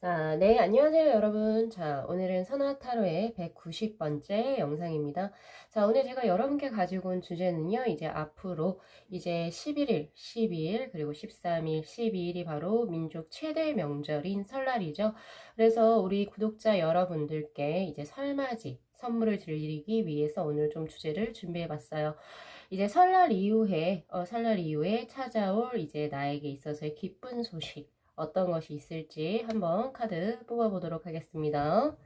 자, 네, 안녕하세요, 여러분. 자, 오늘은 선화타로의 190번째 영상입니다. 자, 오늘 제가 여러분께 가지고 온 주제는요, 이제 앞으로 이제 11일, 12일, 그리고 13일, 12일이 바로 민족 최대 명절인 설날이죠. 그래서 우리 구독자 여러분들께 이제 설맞이 선물을 드리기 위해서 오늘 좀 주제를 준비해 봤어요. 이제 설날 이후에 찾아올 이제 나에게 있어서의 기쁜 소식, 어떤 것이 있을지 한번 카드 뽑아보도록 하겠습니다.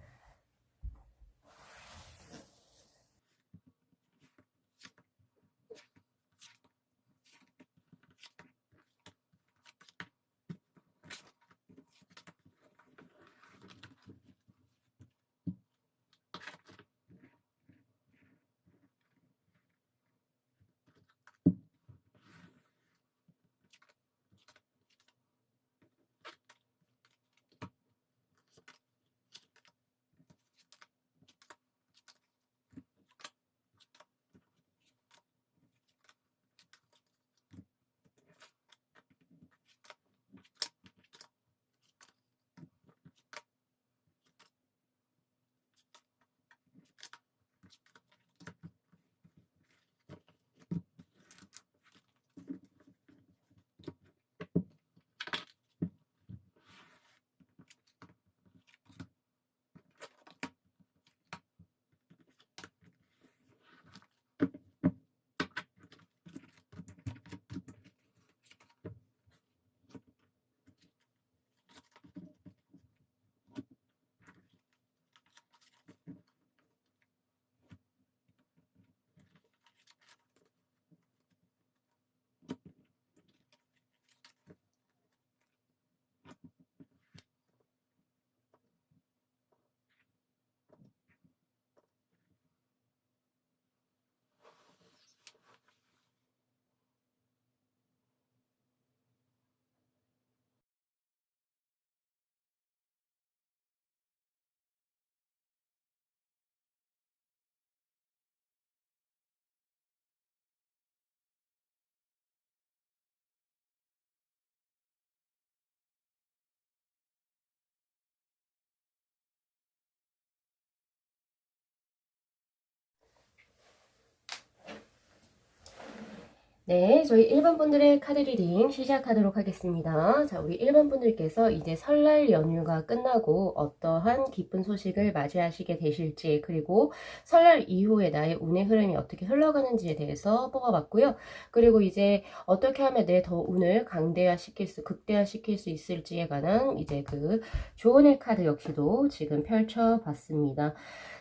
네, 저희 1번 분들의 카드 리딩 시작하도록 하겠습니다. 자, 우리 1번 분들께서 이제 설날 연휴가 끝나고 어떠한 기쁜 소식을 맞이하시게 되실지, 그리고 설날 이후에 나의 운의 흐름이 어떻게 흘러가는지에 대해서 뽑아봤고요. 그리고 이제 어떻게 하면 내 더 운을 극대화시킬 수 있을지에 관한 이제 그 조언의 카드 역시도 지금 펼쳐봤습니다.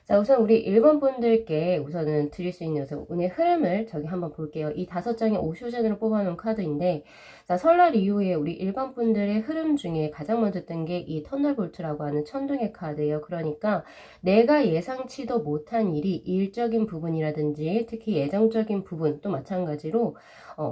자, 우선 우리 1번 분들께 우선은 드릴 수 있는 우선 운의 흐름을 저기 한번 볼게요. 이 5장의 오쇼젠으로 뽑아놓은 카드인데, 자, 설날 이후에 우리 1번 분들의 흐름 중에 가장 먼저 뜬 게 이 터널볼트라고 하는 천둥의 카드예요. 그러니까 내가 예상치도 못한 일이 일적인 부분이라든지 특히 예정적인 부분 또 마찬가지로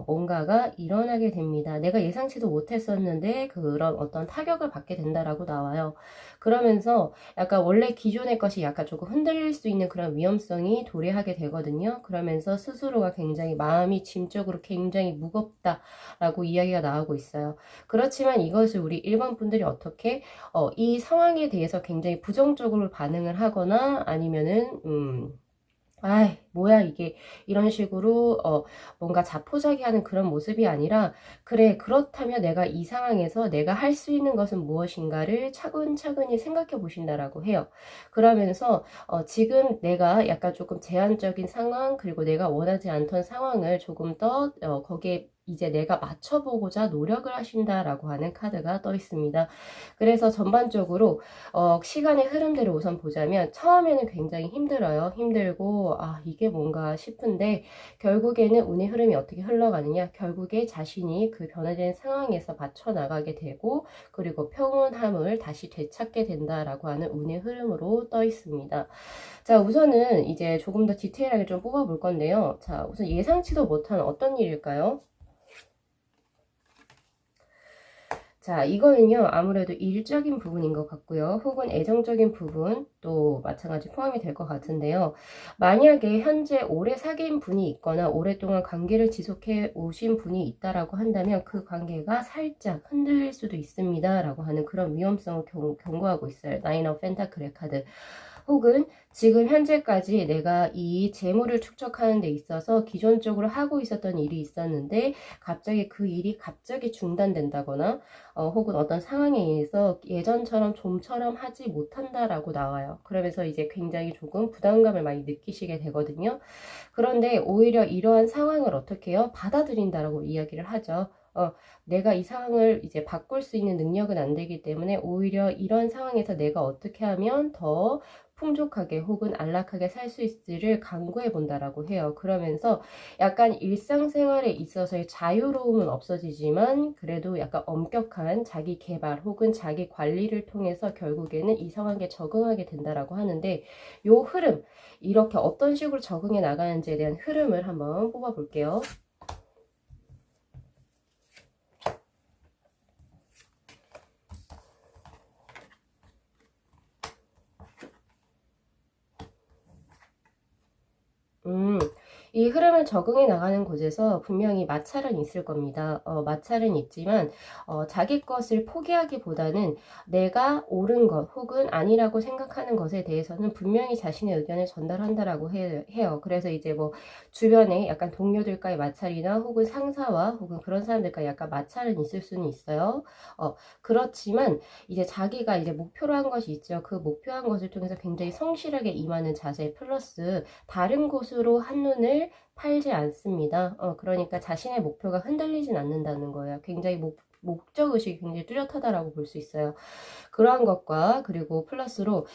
뭔가가 일어나게 됩니다. 내가 예상치도 못했었는데 그런 어떤 타격을 받게 된다라고 나와요. 그러면서 약간 원래 기존의 것이 약간 조금 흔들릴 수 있는 그런 위험성이 도래하게 되거든요. 그러면서 스스로가 굉장히 마음이 짐적으로 굉장히 무겁다라고 이야기가 나오고 있어요. 그렇지만 이것을 우리 일반 분들이 어떻게 이 상황에 대해서 굉장히 부정적으로 반응을 하거나 아니면은 아이, 뭐야, 이게. 이런 식으로, 뭔가 자포자기하는 그런 모습이 아니라, 그래, 그렇다면 내가 이 상황에서 내가 할 수 있는 것은 무엇인가를 차근차근히 생각해 보신다라고 해요. 그러면서, 지금 내가 약간 조금 제한적인 상황, 그리고 내가 원하지 않던 상황을 조금 더, 거기에 이제 내가 맞춰보고자 노력을 하신다라고 하는 카드가 떠 있습니다. 그래서 전반적으로 시간의 흐름대로 우선 보자면 처음에는 굉장히 힘들어요. 힘들고 이게 뭔가 싶은데 결국에는 운의 흐름이 어떻게 흘러가느냐, 결국에 자신이 그 변화된 상황에서 맞춰나가게 되고 그리고 평온함을 다시 되찾게 된다라고 하는 운의 흐름으로 떠 있습니다. 자, 우선은 이제 조금 더 디테일하게 좀 뽑아볼 건데요. 자, 우선 예상치도 못한 어떤 일일까요? 자, 이거는요, 아무래도 일적인 부분인 것 같고요. 혹은 애정적인 부분, 또 마찬가지 포함이 될 것 같은데요. 만약에 현재 오래 사귄 분이 있거나 오랫동안 관계를 지속해 오신 분이 있다라고 한다면 그 관계가 살짝 흔들릴 수도 있습니다. 라고 하는 그런 위험성을 경고하고 있어요. 나인 오브 펜타클의 카드. 혹은 지금 현재까지 내가 이 재물을 축적하는 데 있어서 기존적으로 하고 있었던 일이 있었는데 갑자기 그 일이 갑자기 중단된다거나 혹은 어떤 상황에 의해서 예전처럼 좀처럼 하지 못한다라고 나와요. 그러면서 이제 굉장히 조금 부담감을 많이 느끼시게 되거든요. 그런데 오히려 이러한 상황을 어떻게 해요? 받아들인다라고 이야기를 하죠. 내가 이 상황을 이제 바꿀 수 있는 능력은 안 되기 때문에 오히려 이런 상황에서 내가 어떻게 하면 더 풍족하게 혹은 안락하게 살 수 있을지를 강구해 본다라고 해요. 그러면서 약간 일상생활에 있어서의 자유로움은 없어지지만 그래도 약간 엄격한 자기 개발 혹은 자기 관리를 통해서 결국에는 이 상황에 적응하게 된다라고 하는데 요 흐름, 이렇게 어떤 식으로 적응해 나가는지에 대한 흐름을 한번 뽑아 볼게요. 이 흐름을 적응해 나가는 곳에서 분명히 마찰은 있을 겁니다. 마찰은 있지만 자기 것을 포기하기보다는 내가 옳은 것 혹은 아니라고 생각하는 것에 대해서는 분명히 자신의 의견을 전달한다라고 해요. 그래서 이제 뭐 주변에 약간 동료들과의 마찰이나 혹은 상사와 혹은 그런 사람들과 약간 마찰은 있을 수는 있어요. 그렇지만 이제 자기가 이제 목표로 한 것이 있죠. 그 목표한 것을 통해서 굉장히 성실하게 임하는 자세 플러스 다른 곳으로 한눈을 팔지 않습니다. 그러니까 자신의 목표가 흔들리진 않는다는 거예요. 굉장히 목적의식이 굉장히 뚜렷하다라고 볼 수 있어요. 그러한 것과 그리고 플러스로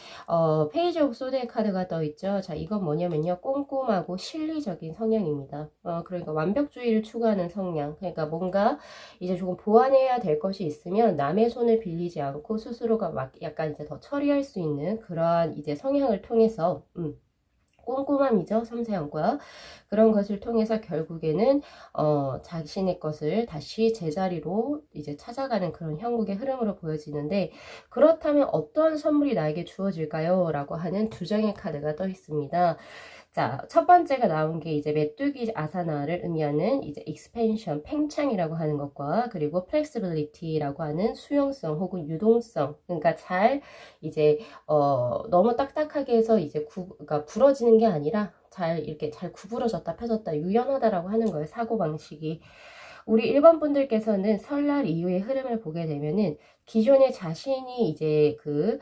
페이지 오브 소드의 카드가 떠 있죠. 자, 이건 뭐냐면요. 꼼꼼하고 실리적인 성향입니다. 그러니까 완벽주의를 추구하는 성향. 그러니까 뭔가 이제 조금 보완해야 될 것이 있으면 남의 손을 빌리지 않고 스스로가 막 약간 이제 더 처리할 수 있는 그러한 이제 성향을 통해서 꼼꼼함이죠. 섬세함과 그런 것을 통해서 결국에는 자신의 것을 다시 제자리로 이제 찾아가는 그런 형국의 흐름으로 보여지는데 그렇다면 어떠한 선물이 나에게 주어질까요? 라고 하는 두 장의 카드가 떠 있습니다. 자, 첫 번째가 나온 게 이제 메뚜기 아사나를 의미하는 이제 expansion, 팽창이라고 하는 것과 그리고 flexibility라고 하는 수용성 혹은 유동성. 그러니까 잘 이제 너무 딱딱하게 해서 이제 그러니까 부러지는 게 아니라 잘 이렇게 잘 구부러졌다 펴졌다 유연하다라고 하는 거예요. 사고방식이. 우리 1번 분들께서는 설날 이후의 흐름을 보게 되면은 기존의 자신이 이제 그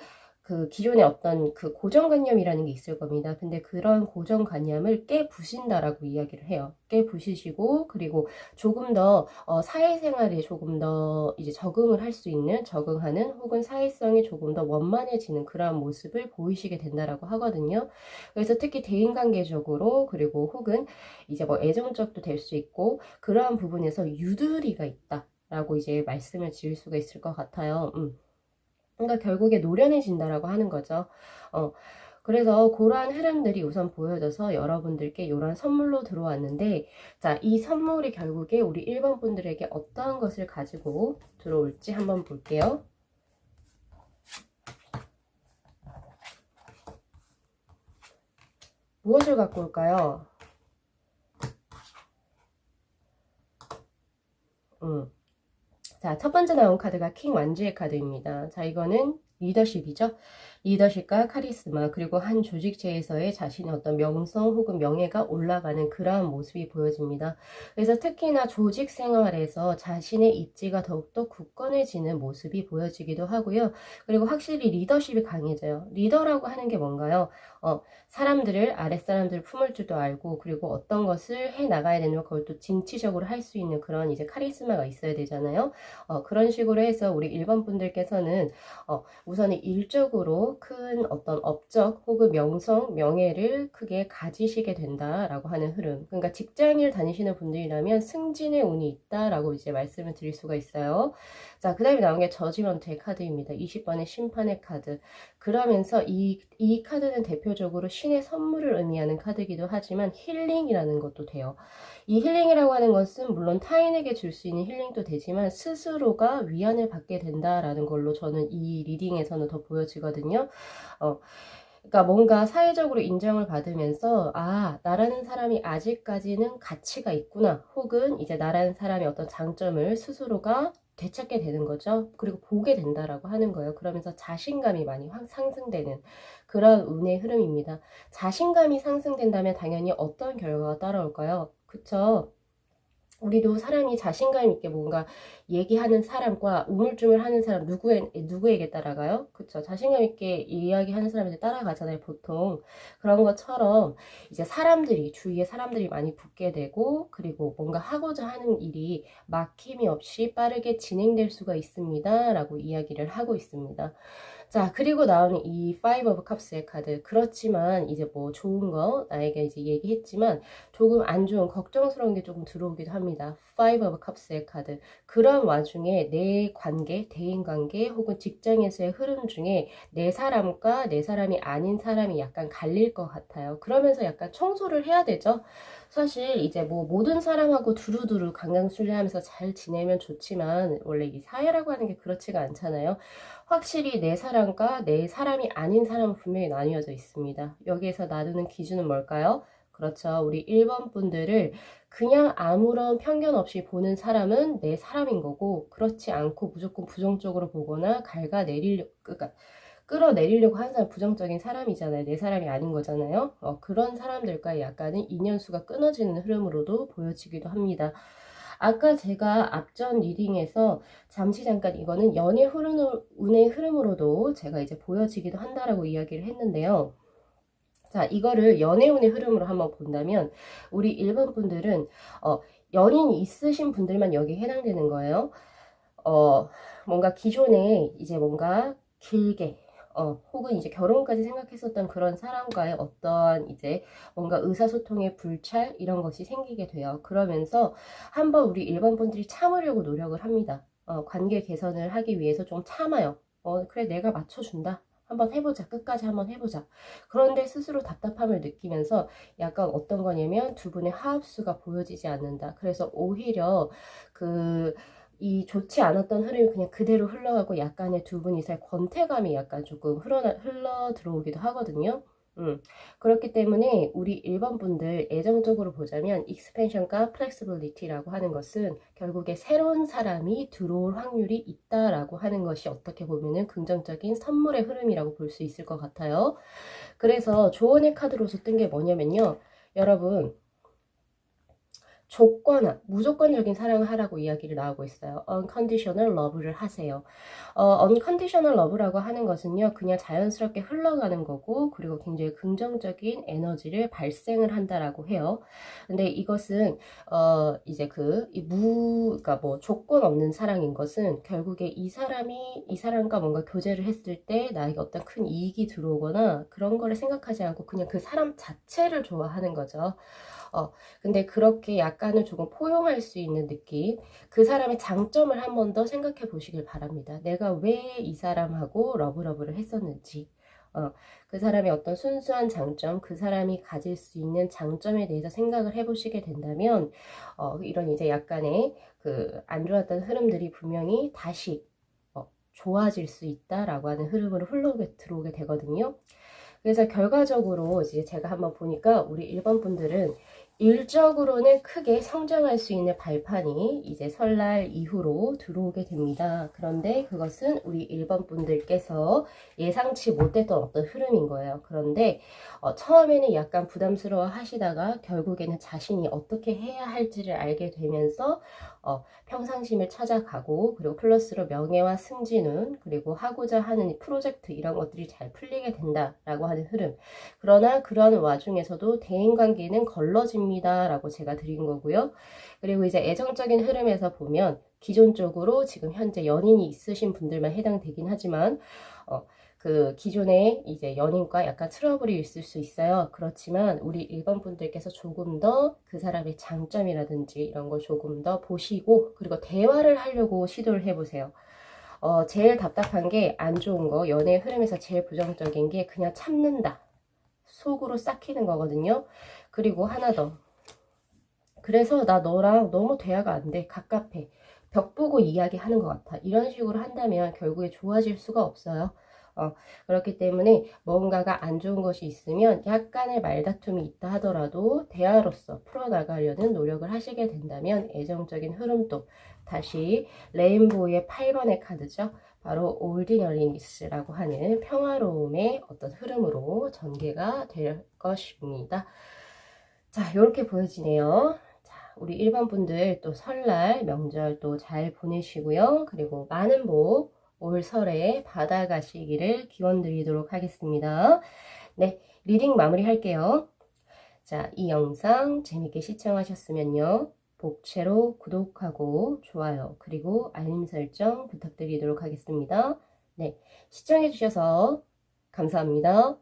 기존의 어떤 그 고정관념이라는 게 있을 겁니다. 근데 그런 고정관념을 깨부신다라고 이야기를 해요. 깨부시시고 그리고 조금 더 사회생활에 조금 더 이제 적응을 할 수 있는 적응하는 혹은 사회성이 조금 더 원만해지는 그러한 모습을 보이시게 된다라고 하거든요. 그래서 특히 대인관계적으로 그리고 혹은 이제 뭐 애정적도 될 수 있고 그러한 부분에서 유두리가 있다라고 이제 말씀을 지을 수가 있을 것 같아요. 그러니까 결국에 노련해진다라고 하는 거죠. 그래서 그러한 흐름들이 우선 보여져서 여러분들께 이런 선물로 들어왔는데 자, 이 선물이 결국에 우리 1번 분들에게 어떠한 것을 가지고 들어올지 한번 볼게요. 무엇을 갖고 올까요? 자, 첫 번째 나온 카드가 킹 완주의 카드입니다. 자, 이거는 리더십이죠. 리더십과 카리스마 그리고 한 조직체에서의 자신의 어떤 명성 혹은 명예가 올라가는 그러한 모습이 보여집니다. 그래서 특히나 조직 생활에서 자신의 입지가 더욱더 굳건해지는 모습이 보여지기도 하고요. 그리고 확실히 리더십이 강해져요. 리더라고 하는 게 뭔가요? 사람들을 아랫사람들을 품을 줄도 알고 그리고 어떤 것을 해 나가야 되는 그걸 또 진취적으로 할 수 있는 그런 이제 카리스마가 있어야 되잖아요. 그런 식으로 해서 우리 1번 분들께서는 우선은 일적으로 큰 어떤 업적 혹은 명성, 명예를 크게 가지시게 된다라고 하는 흐름. 그러니까 직장일 다니시는 분들이라면 승진의 운이 있다라고 이제 말씀을 드릴 수가 있어요. 자, 그 다음에 나온 게 저지먼트의 카드입니다. 20번의 심판의 카드. 그러면서 이 카드는 대표적으로 신의 선물을 의미하는 카드이기도 하지만 힐링이라는 것도 돼요. 이 힐링이라고 하는 것은 물론 타인에게 줄 수 있는 힐링도 되지만 스스로가 위안을 받게 된다라는 걸로 저는 이 리딩에서는 더 보여지거든요. 그러니까 뭔가 사회적으로 인정을 받으면서 아, 나라는 사람이 아직까지는 가치가 있구나. 혹은 이제 나라는 사람의 어떤 장점을 스스로가 되찾게 되는 거죠. 그리고 보게 된다라고 하는 거예요. 그러면서 자신감이 많이 상승되는 그런 운의 흐름입니다. 자신감이 상승된다면 당연히 어떤 결과가 따라올까요? 그쵸? 우리도 사람이 자신감 있게 뭔가 얘기하는 사람과 우물쭈물하는 사람 누구에게 따라가요? 그쵸? 자신감 있게 이야기하는 사람한테 따라가잖아요, 보통. 그런 것처럼 이제 주위에 사람들이 많이 붙게 되고, 그리고 뭔가 하고자 하는 일이 막힘이 없이 빠르게 진행될 수가 있습니다. 라고 이야기를 하고 있습니다. 자, 그리고 나오는 이 Five of Cups의 카드. 그렇지만 이제 뭐 좋은 거 나에게 이제 얘기했지만 조금 안 좋은 걱정스러운 게 조금 들어오기도 합니다. Five of Cups의 카드. 그런 와중에 내 관계, 대인 관계 혹은 직장에서의 흐름 중에 내 사람과 내 사람이 아닌 사람이 약간 갈릴 것 같아요. 그러면서 약간 청소를 해야 되죠. 사실 이제 뭐 모든 사람하고 두루두루 강강술래하면서 잘 지내면 좋지만 원래 이 사회라고 하는 게 그렇지가 않잖아요. 확실히 내 사람과 내 사람이 아닌 사람은 분명히 나뉘어져 있습니다. 여기에서 나누는 기준은 뭘까요? 그렇죠. 우리 1번 분들을 그냥 아무런 편견 없이 보는 사람은 내 사람인 거고, 그렇지 않고 무조건 부정적으로 보거나 그러니까 끌어내리려고 하는 사람 부정적인 사람이잖아요. 내 사람이 아닌 거잖아요. 그런 사람들과 약간은 인연수가 끊어지는 흐름으로도 보여지기도 합니다. 아까 제가 앞전 리딩에서 잠깐 이거는 운의 흐름으로도 제가 이제 보여지기도 한다라고 이야기를 했는데요. 자, 이거를 연애운의 흐름으로 한번 본다면 우리 1번 분들은 연인이 있으신 분들만 여기에 해당되는 거예요. 뭔가 기존에 이제 뭔가 길게 혹은 이제 결혼까지 생각했었던 그런 사람과의 어떠한 이제 뭔가 의사소통의 불찰 이런 것이 생기게 돼요. 그러면서 한번 우리 일반 분들이 참으려고 노력을 합니다. 관계 개선을 하기 위해서 좀 참아요. 그래 내가 맞춰준다. 한번 해보자. 끝까지 한번 해보자. 그런데 스스로 답답함을 느끼면서 약간 어떤 거냐면 두 분의 하합수가 보여지지 않는다. 그래서 오히려 이 좋지 않았던 흐름이 그냥 그대로 흘러가고 약간의 두 분이서의 권태감이 약간 조금 흘러 들어오기도 하거든요. 그렇기 때문에 우리 1번 분들 애정적으로 보자면 익스펜션과 플렉시빌리티라고 하는 것은 결국에 새로운 사람이 들어올 확률이 있다라고 하는 것이 어떻게 보면은 긍정적인 선물의 흐름이라고 볼 수 있을 것 같아요. 그래서 조언의 카드로서 뜬 게 뭐냐면요. 여러분 무조건적인 사랑을 하라고 이야기를 나오고 있어요. unconditional love를 하세요. unconditional love라고 하는 것은요, 그냥 자연스럽게 흘러가는 거고, 그리고 굉장히 긍정적인 에너지를 발생을 한다라고 해요. 근데 이것은, 이제 그러니까 뭐 조건 없는 사랑인 것은 결국에 이 사람과 뭔가 교제를 했을 때 나에게 어떤 큰 이익이 들어오거나 그런 거를 생각하지 않고 그냥 그 사람 자체를 좋아하는 거죠. 근데 그렇게 약간은 조금 포용할 수 있는 느낌, 그 사람의 장점을 한 번 더 생각해 보시길 바랍니다. 내가 왜 이 사람하고 러브를 했었는지, 그 사람의 어떤 순수한 장점, 그 사람이 가질 수 있는 장점에 대해서 생각을 해보시게 된다면, 이런 이제 약간의 안 좋았던 흐름들이 분명히 다시 좋아질 수 있다라고 하는 흐름으로 들어오게 되거든요. 그래서 결과적으로 이제 제가 한번 보니까 우리 1번 분들은 일적으로는 크게 성장할 수 있는 발판이 이제 설날 이후로 들어오게 됩니다. 그런데 그것은 우리 1번 분들께서 예상치 못했던 어떤 흐름인 거예요. 그런데 처음에는 약간 부담스러워 하시다가 결국에는 자신이 어떻게 해야 할지를 알게 되면서 평상심을 찾아가고, 그리고 플러스로 명예와 승진운, 그리고 하고자 하는 프로젝트 이런 것들이 잘 풀리게 된다라고 하는 흐름. 그러나 그러한 와중에서도 대인관계는 걸러집니다 라고 제가 드린 거고요. 그리고 이제 애정적인 흐름에서 보면 기존적으로 지금 현재 연인이 있으신 분들만 해당되긴 하지만 그 기존에 이제 연인과 약간 트러블이 있을 수 있어요. 그렇지만 우리 1번 분들께서 조금 더 그 사람의 장점이라든지 이런 걸 조금 더 보시고 그리고 대화를 하려고 시도를 해보세요. 제일 답답한 게 안 좋은 거, 연애 흐름에서 제일 부정적인 게 그냥 참는다. 속으로 삭히는 거거든요. 그리고 하나 더. 그래서 나 너랑 너무 대화가 안 돼. 갑갑해. 벽 보고 이야기하는 것 같아. 이런 식으로 한다면 결국에 좋아질 수가 없어요. 그렇기 때문에 뭔가가 안 좋은 것이 있으면 약간의 말다툼이 있다 하더라도 대화로서 풀어나가려는 노력을 하시게 된다면 애정적인 흐름도 다시 레인보우의 8번의 카드죠. 바로 올디너리니스라고 하는 평화로움의 어떤 흐름으로 전개가 될 것입니다. 자, 이렇게 보여지네요. 자, 우리 1번 분들 또 설날 명절 또 잘 보내시고요. 그리고 많은 복 올 설에 받아가시기를 기원 드리도록 하겠습니다. 네, 리딩 마무리 할게요. 자, 이 영상 재밌게 시청하셨으면요. 복채로 구독하고 좋아요 그리고 알림 설정 부탁드리도록 하겠습니다. 네, 시청해주셔서 감사합니다.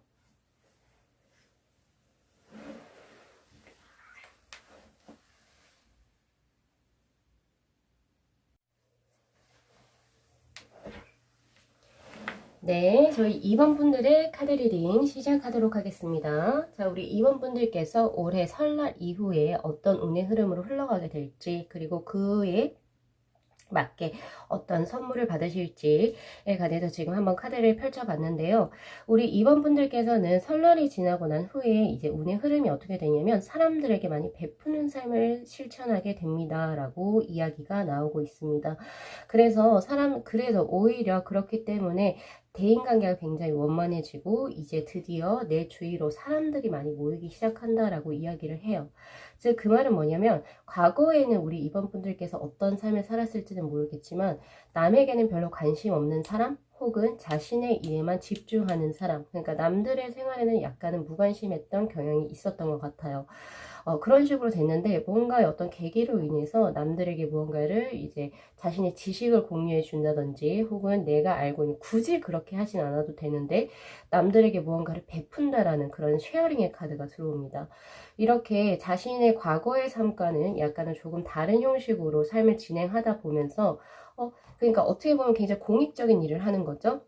네, 저희 2번 분들의 카드 리딩 시작하도록 하겠습니다. 자, 우리 2번 분들께서 올해 설날 이후에 어떤 운의 흐름으로 흘러가게 될지, 그리고 그에 맞게 어떤 선물을 받으실지에 관해서 지금 한번 카드를 펼쳐봤는데요. 우리 2번 분들께서는 설날이 지나고 난 후에 이제 운의 흐름이 어떻게 되냐면 사람들에게 많이 베푸는 삶을 실천하게 됩니다. 라고 이야기가 나오고 있습니다. 그래서 오히려 그렇기 때문에 대인관계가 굉장히 원만해지고 이제 드디어 내 주위로 사람들이 많이 모이기 시작한다라고 이야기를 해요. 즉 그 말은 뭐냐면 과거에는 우리 이번 분들께서 어떤 삶을 살았을지는 모르겠지만 남에게는 별로 관심 없는 사람 혹은 자신의 일에만 집중하는 사람, 그러니까 남들의 생활에는 약간은 무관심했던 경향이 있었던 것 같아요. 그런 식으로 됐는데 뭔가 어떤 계기로 인해서 남들에게 무언가를 이제 자신의 지식을 공유해 준다든지 혹은 내가 알고 있는 굳이 그렇게 하진 않아도 되는데 남들에게 무언가를 베푼다라는 그런 쉐어링의 카드가 들어옵니다. 이렇게 자신의 과거의 삶과는 약간은 조금 다른 형식으로 삶을 진행하다 보면서 그러니까 어떻게 보면 굉장히 공익적인 일을 하는 거죠.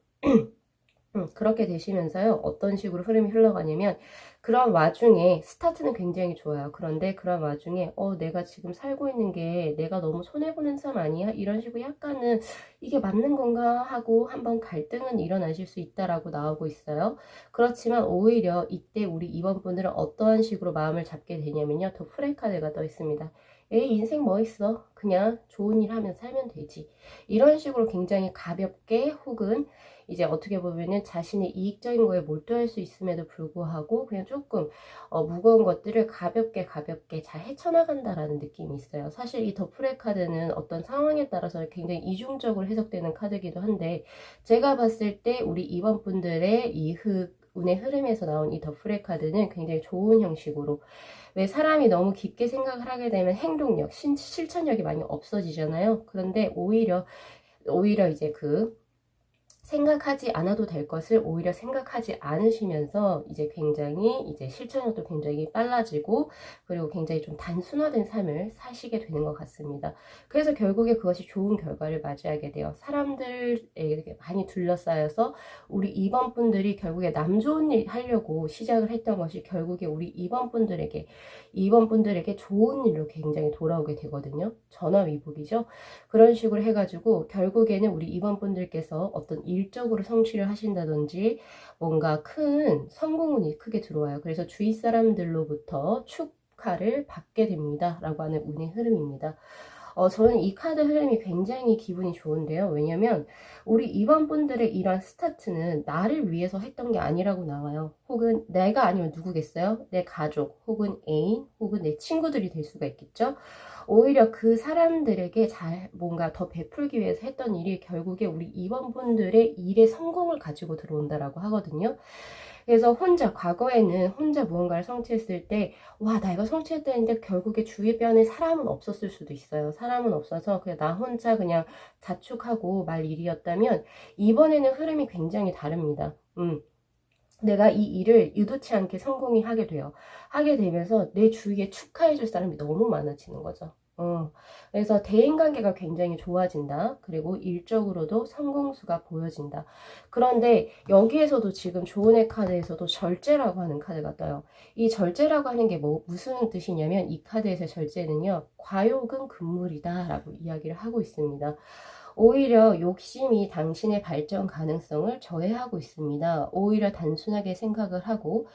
그렇게 되시면서요. 어떤 식으로 흐름이 흘러가냐면 그런 와중에 스타트는 굉장히 좋아요. 그런데 그런 와중에 내가 지금 살고 있는 게 내가 너무 손해보는 삶 아니야? 이런 식으로 약간은 이게 맞는 건가 하고 한번 갈등은 일어나실 수 있다라고 나오고 있어요. 그렇지만 오히려 이때 우리 이번 분들은 어떠한 식으로 마음을 잡게 되냐면요. 더 프레 카드가 떠 있습니다. 에이, 인생 뭐 있어? 그냥 좋은 일 하면 살면 되지. 이런 식으로 굉장히 가볍게 혹은 이제 어떻게 보면은 자신의 이익적인 거에 몰두할 수 있음에도 불구하고 그냥 조금 무거운 것들을 가볍게 잘 헤쳐나간다라는 느낌이 있어요. 사실 이 더프레 카드는 어떤 상황에 따라서 굉장히 이중적으로 해석되는 카드이기도 한데 제가 봤을 때 우리 이번 분들의 운의 흐름에서 나온 이 더프레 카드는 굉장히 좋은 형식으로, 왜 사람이 너무 깊게 생각을 하게 되면 행동력, 실천력이 많이 없어지잖아요. 그런데 오히려 이제 생각하지 않아도 될 것을 오히려 생각하지 않으시면서 이제 굉장히 이제 실천력도 굉장히 빨라지고 그리고 굉장히 좀 단순화된 삶을 사시게 되는 것 같습니다. 그래서 결국에 그것이 좋은 결과를 맞이하게 돼요. 사람들에게 많이 둘러싸여서 우리 2번 분들이 결국에 남 좋은 일 하려고 시작을 했던 것이 결국에 우리 2번 분들에게 좋은 일로 굉장히 돌아오게 되거든요. 전화위복이죠. 그런 식으로 해가지고 결국에는 우리 2번 분들께서 어떤 일적으로 성취를 하신다든지 뭔가 큰 성공운이 크게 들어와요. 그래서 주위 사람들로부터 축하를 받게 됩니다. 라고 하는 운의 흐름입니다. 저는 이 카드 흐름이 굉장히 기분이 좋은데요. 왜냐면 우리 2번 분들의 이러한 스타트는 나를 위해서 했던 게 아니라고 나와요. 혹은 내가 아니면 누구겠어요? 내 가족, 혹은 애인, 혹은 내 친구들이 될 수가 있겠죠. 오히려 그 사람들에게 잘 뭔가 더 베풀기 위해서 했던 일이 결국에 우리 2번 분들의 일의 성공을 가지고 들어온다라고 하거든요. 그래서 과거에는 혼자 무언가를 성취했을 때, 와, 나 이거 성취했다 했는데 결국에 주변에 사람은 없었을 수도 있어요. 사람은 없어서 그냥 나 혼자 그냥 자축하고 말 일이었다면, 이번에는 흐름이 굉장히 다릅니다. 내가 이 일을 의도치 않게 성공히 하게 돼요. 하게 되면서 내 주위에 축하해줄 사람이 너무 많아지는 거죠. 그래서 대인관계가 굉장히 좋아진다. 그리고 일적으로도 성공수가 보여진다. 그런데 여기에서도 지금 조언의 카드에서도 절제라고 하는 카드가 떠요. 이 절제라고 하는 게 무슨 뜻이냐면 이 카드에서의 절제는요. 과욕은 금물이다 라고 이야기를 하고 있습니다. 오히려 욕심이 당신의 발전 가능성을 저해하고 있습니다. 오히려 단순하게 생각을 하고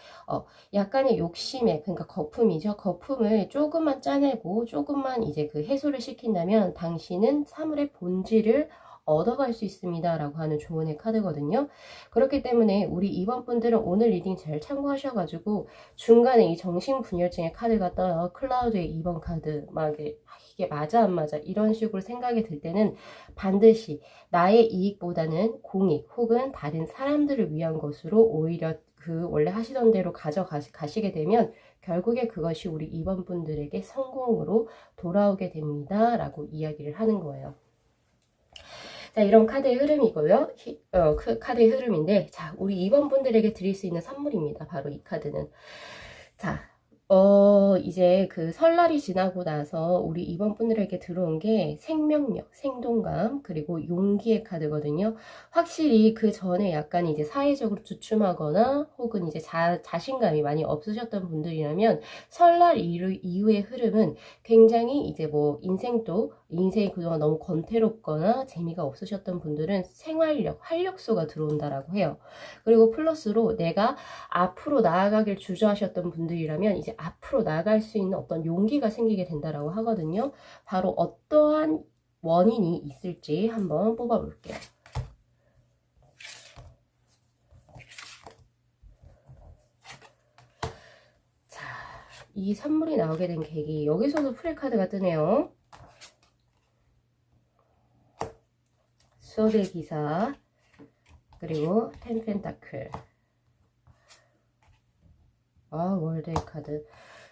약간의 욕심에, 그러니까 거품이죠. 거품을 조금만 짜내고 조금만 이제 그 해소를 시킨다면 당신은 사물의 본질을 얻어갈 수 있습니다 라고 하는 조언의 카드거든요. 그렇기 때문에 우리 2번 분들은 오늘 리딩 잘 참고하셔가지고 중간에 이 정신분열증의 카드가 떠요. 클라우드의 2번 카드 막 이게 맞아 안 맞아 이런 식으로 생각이 들 때는 반드시 나의 이익보다는 공익 혹은 다른 사람들을 위한 것으로 오히려 그 원래 하시던 대로 가시게 되면 결국에 그것이 우리 2번 분들에게 성공으로 돌아오게 됩니다 라고 이야기를 하는 거예요. 자, 이런 카드의 흐름이고요. 카드의 흐름인데, 자, 우리 2번 분들에게 드릴 수 있는 선물입니다. 바로 이 카드는. 자, 이제 그 설날이 지나고 나서 우리 2번 분들에게 들어온 게 생명력, 생동감, 그리고 용기의 카드거든요. 확실히 그 전에 약간 이제 사회적으로 주춤하거나 혹은 이제 자신감이 많이 없으셨던 분들이라면 설날 이후의 흐름은 굉장히 이제 뭐 인생이 그동안 너무 권태롭거나 재미가 없으셨던 분들은 생활력, 활력소가 들어온다라고 해요. 그리고 플러스로 내가 앞으로 나아가길 주저하셨던 분들이라면 이제 앞으로 나아갈 수 있는 어떤 용기가 생기게 된다라고 하거든요. 바로 어떠한 원인이 있을지 한번 뽑아볼게요. 자, 이 선물이 나오게 된 계기, 여기서도 프레카드가 뜨네요. 소드의 기사, 그리고 텐 펜타클, 월드의 카드.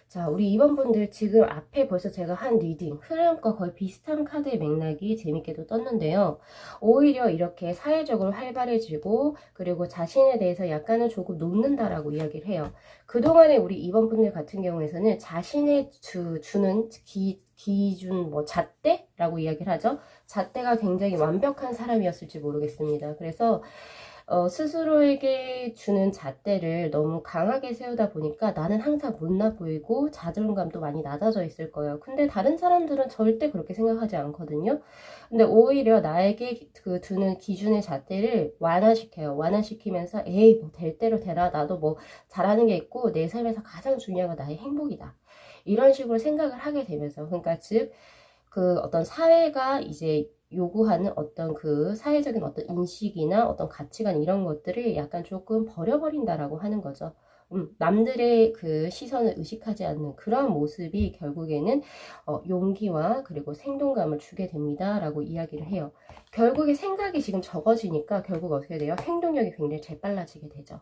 자, 우리 2번 분들 지금 앞에 벌써 제가 한 리딩 흐름과 거의 비슷한 카드의 맥락이 재밌게도 떴는데요. 오히려 이렇게 사회적으로 활발해지고 그리고 자신에 대해서 약간은 조금 녹는다라고 이야기를 해요. 그동안에 우리 2번 분들 같은 경우에서는 자신의 주는 기준 잣대라고 이야기를 하죠. 잣대가 굉장히 완벽한 사람이었을지 모르겠습니다. 그래서 스스로에게 주는 잣대를 너무 강하게 세우다 보니까 나는 항상 못나 보이고 자존감도 많이 낮아져 있을 거예요. 근데 다른 사람들은 절대 그렇게 생각하지 않거든요. 근데 오히려 나에게 그 두는 기준의 잣대를 완화시켜요. 완화시키면서 에이 뭐 될 대로 되라. 나도 뭐 잘하는 게 있고 내 삶에서 가장 중요한 건 나의 행복이다. 이런 식으로 생각을 하게 되면서 그러니까 즉 그 어떤 사회가 이제 요구하는 어떤 그 사회적인 어떤 인식이나 어떤 가치관 이런 것들을 약간 조금 버려버린다라고 하는 거죠. 남들의 그 시선을 의식하지 않는 그런 모습이 결국에는 용기와 그리고 생동감을 주게 됩니다 라고 이야기를 해요. 결국에 생각이 지금 적어지니까 결국 어떻게 돼요? 행동력이 굉장히 재빨라지게 되죠.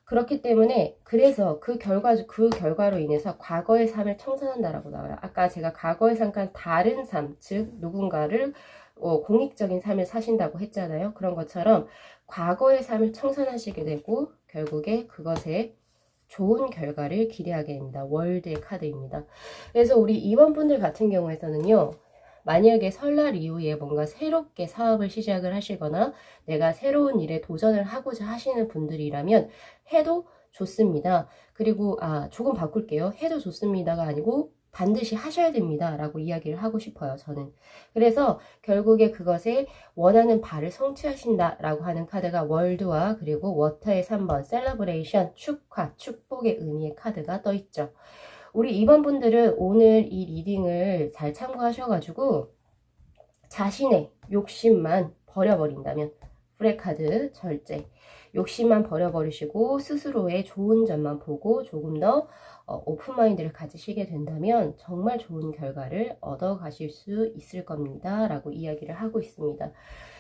그렇기 때문에 그래서 그 결과로 인해서 과거의 삶을 청산한다라고 나와요. 아까 제가 과거의 삶과 다른 삶, 즉 누군가를 공익적인 삶을 사신다고 했잖아요. 그런 것처럼 과거의 삶을 청산하시게 되고 결국에 그것에 좋은 결과를 기대하게 됩니다. 월드의 카드입니다. 그래서 우리 2번 분들 같은 경우에서는요. 만약에 설날 이후에 뭔가 새롭게 사업을 시작을 하시거나 내가 새로운 일에 도전을 하고자 하시는 분들이라면 해도 좋습니다. 그리고 조금 바꿀게요. 해도 좋습니다가 아니고 반드시 하셔야 됩니다 라고 이야기를 하고 싶어요. 저는. 그래서 결국에 그것에 원하는 바를 성취하신다 라고 하는 카드가 월드와 그리고 워터의 3번 셀러브레이션 축하 축복의 의미의 카드가 떠 있죠. 우리 2번 분들은 오늘 이 리딩을 잘 참고하셔가지고 자신의 욕심만 버려버린다면 불의 카드 절제. 욕심만 버려버리시고 스스로의 좋은 점만 보고 조금 더 오픈마인드를 가지시게 된다면 정말 좋은 결과를 얻어 가실 수 있을 겁니다 라고 이야기를 하고 있습니다.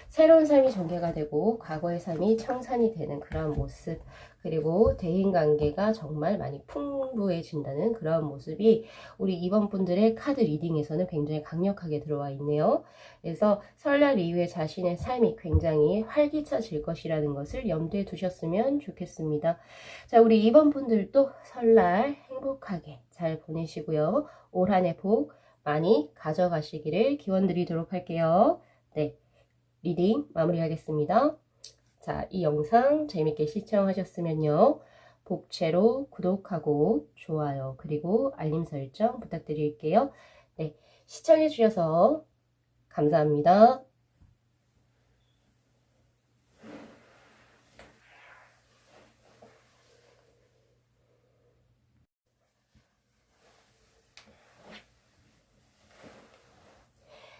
새로운 삶이 전개가 되고 과거의 삶이 청산이 되는 그런 모습, 그리고 대인관계가 정말 많이 풍부해진다는 그런 모습이 우리 이번 분들의 카드 리딩에서는 굉장히 강력하게 들어와 있네요. 그래서 설날 이후에 자신의 삶이 굉장히 활기차질 것이라는 것을 염두에 두셨으면 좋겠습니다. 자, 우리 이번 분들도 설날 행복하게 잘 보내시고요. 올 한 해 복 많이 가져가시기를 기원드리도록 할게요. 네, 리딩 마무리하겠습니다. 자, 이 영상 재밌게 시청하셨으면요. 복채로 구독하고 좋아요 그리고 알림 설정 부탁드릴게요. 네, 시청해 주셔서 감사합니다.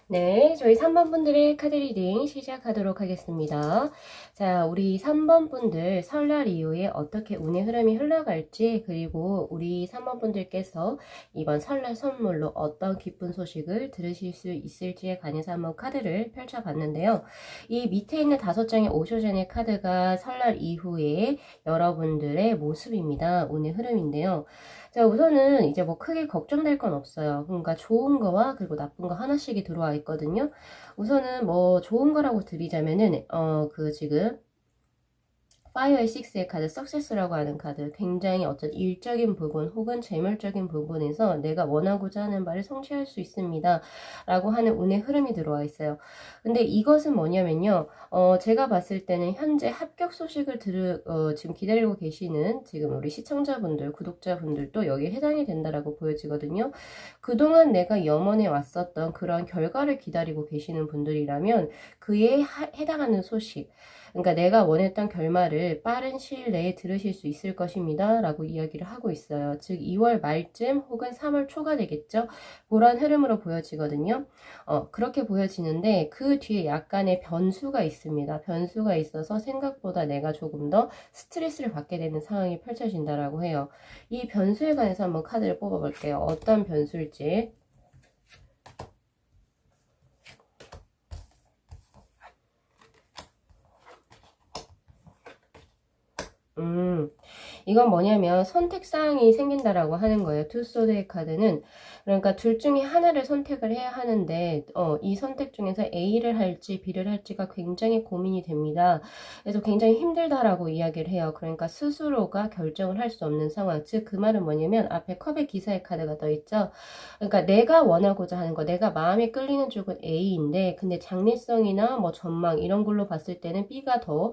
네, 저희 3번 분들의 카드 리딩 시작하도록 하겠습니다. 자, 우리 3번 분들 설날 이후에 어떻게 운의 흐름이 흘러갈지, 그리고 우리 3번 분들께서 이번 설날 선물로 어떤 기쁜 소식을 들으실 수 있을지에 관해서 한번 카드를 펼쳐봤는데요. 이 밑에 있는 5장의 오쇼젠의 카드가 설날 이후에 여러분들의 모습입니다. 운의 흐름인데요. 자, 우선은 이제 뭐 크게 걱정될 건 없어요. 그러니까 좋은 거와 그리고 나쁜 거 하나씩이 들어와 있거든요. 우선은 뭐 좋은 거라고 드리자면은 지금 파이어의 6의 카드 석세스라고 하는 카드, 굉장히 어떤 일적인 부분 혹은 재물적인 부분에서 내가 원하고자 하는 바를 성취할 수 있습니다 라고 하는 운의 흐름이 들어와 있어요. 근데 이것은 뭐냐면요, 제가 봤을 때는 현재 합격 소식을 지금 기다리고 계시는 지금 우리 시청자분들, 구독자분들도 여기에 해당이 된다라고 보여지거든요. 그동안 내가 염원해 왔었던 그런 결과를 기다리고 계시는 분들이라면 그에 해당하는 소식, 그러니까 내가 원했던 결말을 빠른 시일 내에 들으실 수 있을 것입니다 라고 이야기를 하고 있어요. 즉 2월 말쯤 혹은 3월 초가 되겠죠. 그런 흐름으로 보여지거든요. 그렇게 보여지는데 그 뒤에 약간의 변수가 있습니다. 변수가 있어서 생각보다 내가 조금 더 스트레스를 받게 되는 상황이 펼쳐진다라고 해요. 이 변수에 관해서 한번 카드를 뽑아볼게요. 어떤 변수일지. 이건 뭐냐면 선택사항이 생긴다라고 하는 거예요. 투소드의 카드는. 그러니까 둘 중에 하나를 선택을 해야 하는데 이 선택 중에서 A를 할지 B를 할지가 굉장히 고민이 됩니다. 그래서 굉장히 힘들다라고 이야기를 해요. 그러니까 스스로가 결정을 할 수 없는 상황. 즉 그 말은 뭐냐면 앞에 컵의 기사의 카드가 더 있죠. 그러니까 내가 원하고자 하는 거, 내가 마음에 끌리는 쪽은 A인데 근데 장래성이나 뭐 전망 이런 걸로 봤을 때는 B가 더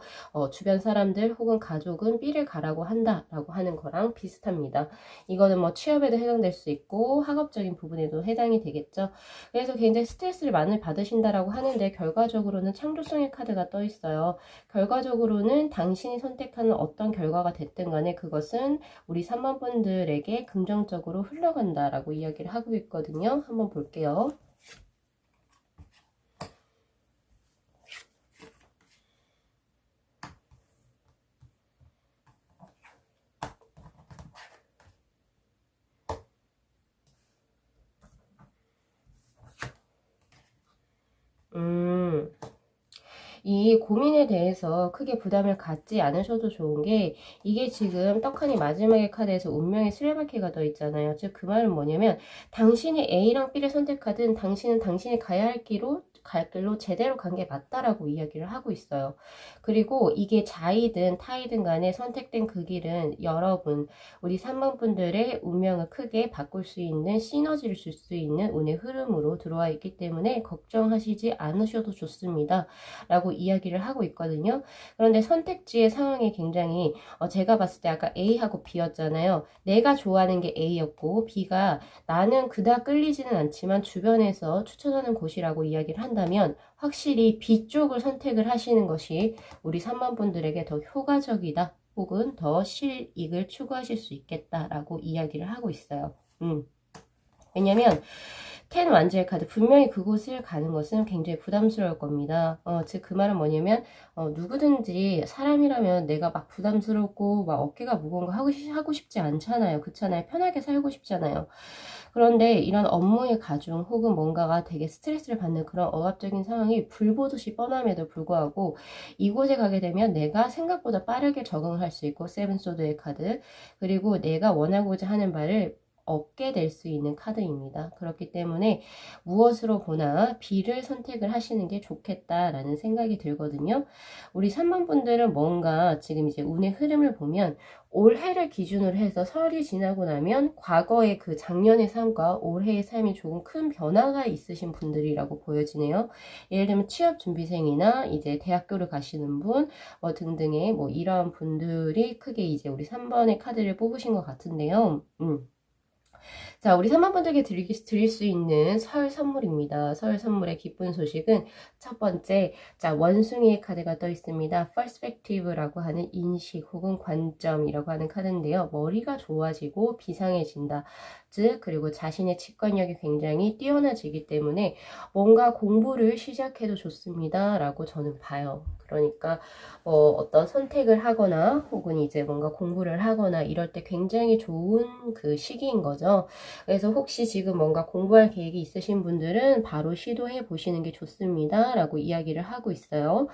주변 사람들 혹은 가족은 B를 가라고 한다라고 하는 거랑 비슷합니다. 이거는 뭐 취업에도 해당될 수 있고 학업적인 부분에도 해당이 되겠죠. 그래서 굉장히 스트레스를 많이 받으신다라고 하는데 결과적으로는 창조성의 카드가 떠 있어요. 결과적으로는 당신이 선택하는 어떤 결과가 됐든 간에 그것은 우리 3번 분들에게 긍정적으로 흘러간다라고 이야기를 하고 있거든요. 한번 볼게요. 이 고민에 대해서 크게 부담을 갖지 않으셔도 좋은 게, 이게 지금 떡하니 마지막의 카드에서 운명의 수레바퀴가 더 있잖아요. 즉 그 말은 뭐냐면 당신이 A랑 B를 선택하든 당신은 당신이 가야 할 갈 길로 제대로 간 게 맞다라고 이야기를 하고 있어요. 그리고 이게 자이든 타이든 간에 선택된 그 길은 여러분, 우리 3번 분들의 운명을 크게 바꿀 수 있는 시너지를 줄 수 있는 운의 흐름으로 들어와 있기 때문에 걱정하시지 않으셔도 좋습니다 라고 이야기를 하고 있거든요. 그런데 선택지의 상황이 굉장히 제가 봤을 때 아까 A하고 B였잖아요. 내가 좋아하는 게 A였고 B가 나는 그닥 끌리지는 않지만 주변에서 추천하는 곳이라고 이야기를 한다면 확실히 B 쪽을 선택을 하시는 것이 우리 3번 분들에게 더 효과적이다 혹은 더 실익을 추구하실 수 있겠다라고 이야기를 하고 있어요. 왜냐면 10 완주의 카드, 분명히 그곳을 가는 것은 굉장히 부담스러울 겁니다. 즉 그 말은 뭐냐면 누구든지 사람이라면 내가 막 부담스럽고 막 어깨가 무거운 거 하고 싶지 않잖아요. 그렇잖아요. 편하게 살고 싶잖아요. 그런데 이런 업무의 가중 혹은 뭔가가 되게 스트레스를 받는 그런 억압적인 상황이 불보듯이 뻔함에도 불구하고 이곳에 가게 되면 내가 생각보다 빠르게 적응을 할 수 있고, 세븐 소드의 카드, 그리고 내가 원하고자 하는 바를 얻게 될 수 있는 카드입니다. 그렇기 때문에 무엇으로 보나 B를 선택을 하시는 게 좋겠다라는 생각이 들거든요. 우리 3번 분들은 뭔가 지금 이제 운의 흐름을 보면 올해를 기준으로 해서 설이 지나고 나면 과거의 그 작년의 삶과 올해의 삶이 조금 큰 변화가 있으신 분들이라고 보여지네요. 예를 들면 취업 준비생이나 이제 대학교를 가시는 분 등등의 이러한 분들이 크게 이제 우리 3번의 카드를 뽑으신 것 같은데요. 자, 우리 3번 분들께 드릴 수 있는 설 선물입니다. 설 선물의 기쁜 소식은 첫 번째, 자, 원숭이의 카드가 떠 있습니다. perspective라고 하는 인식 혹은 관점이라고 하는 카드인데요. 머리가 좋아지고 비상해진다. 즉, 그리고 자신의 직관력이 굉장히 뛰어나지기 때문에 뭔가 공부를 시작해도 좋습니다. 라고 저는 봐요. 그러니까 어떤 선택을 하거나 혹은 이제 뭔가 공부를 하거나 이럴 때 굉장히 좋은 그 시기인 거죠. 그래서 혹시 지금 뭔가 공부할 계획이 있으신 분들은 바로 시도해 보시는 게 좋습니다. 라고 이야기를 하고 있어요.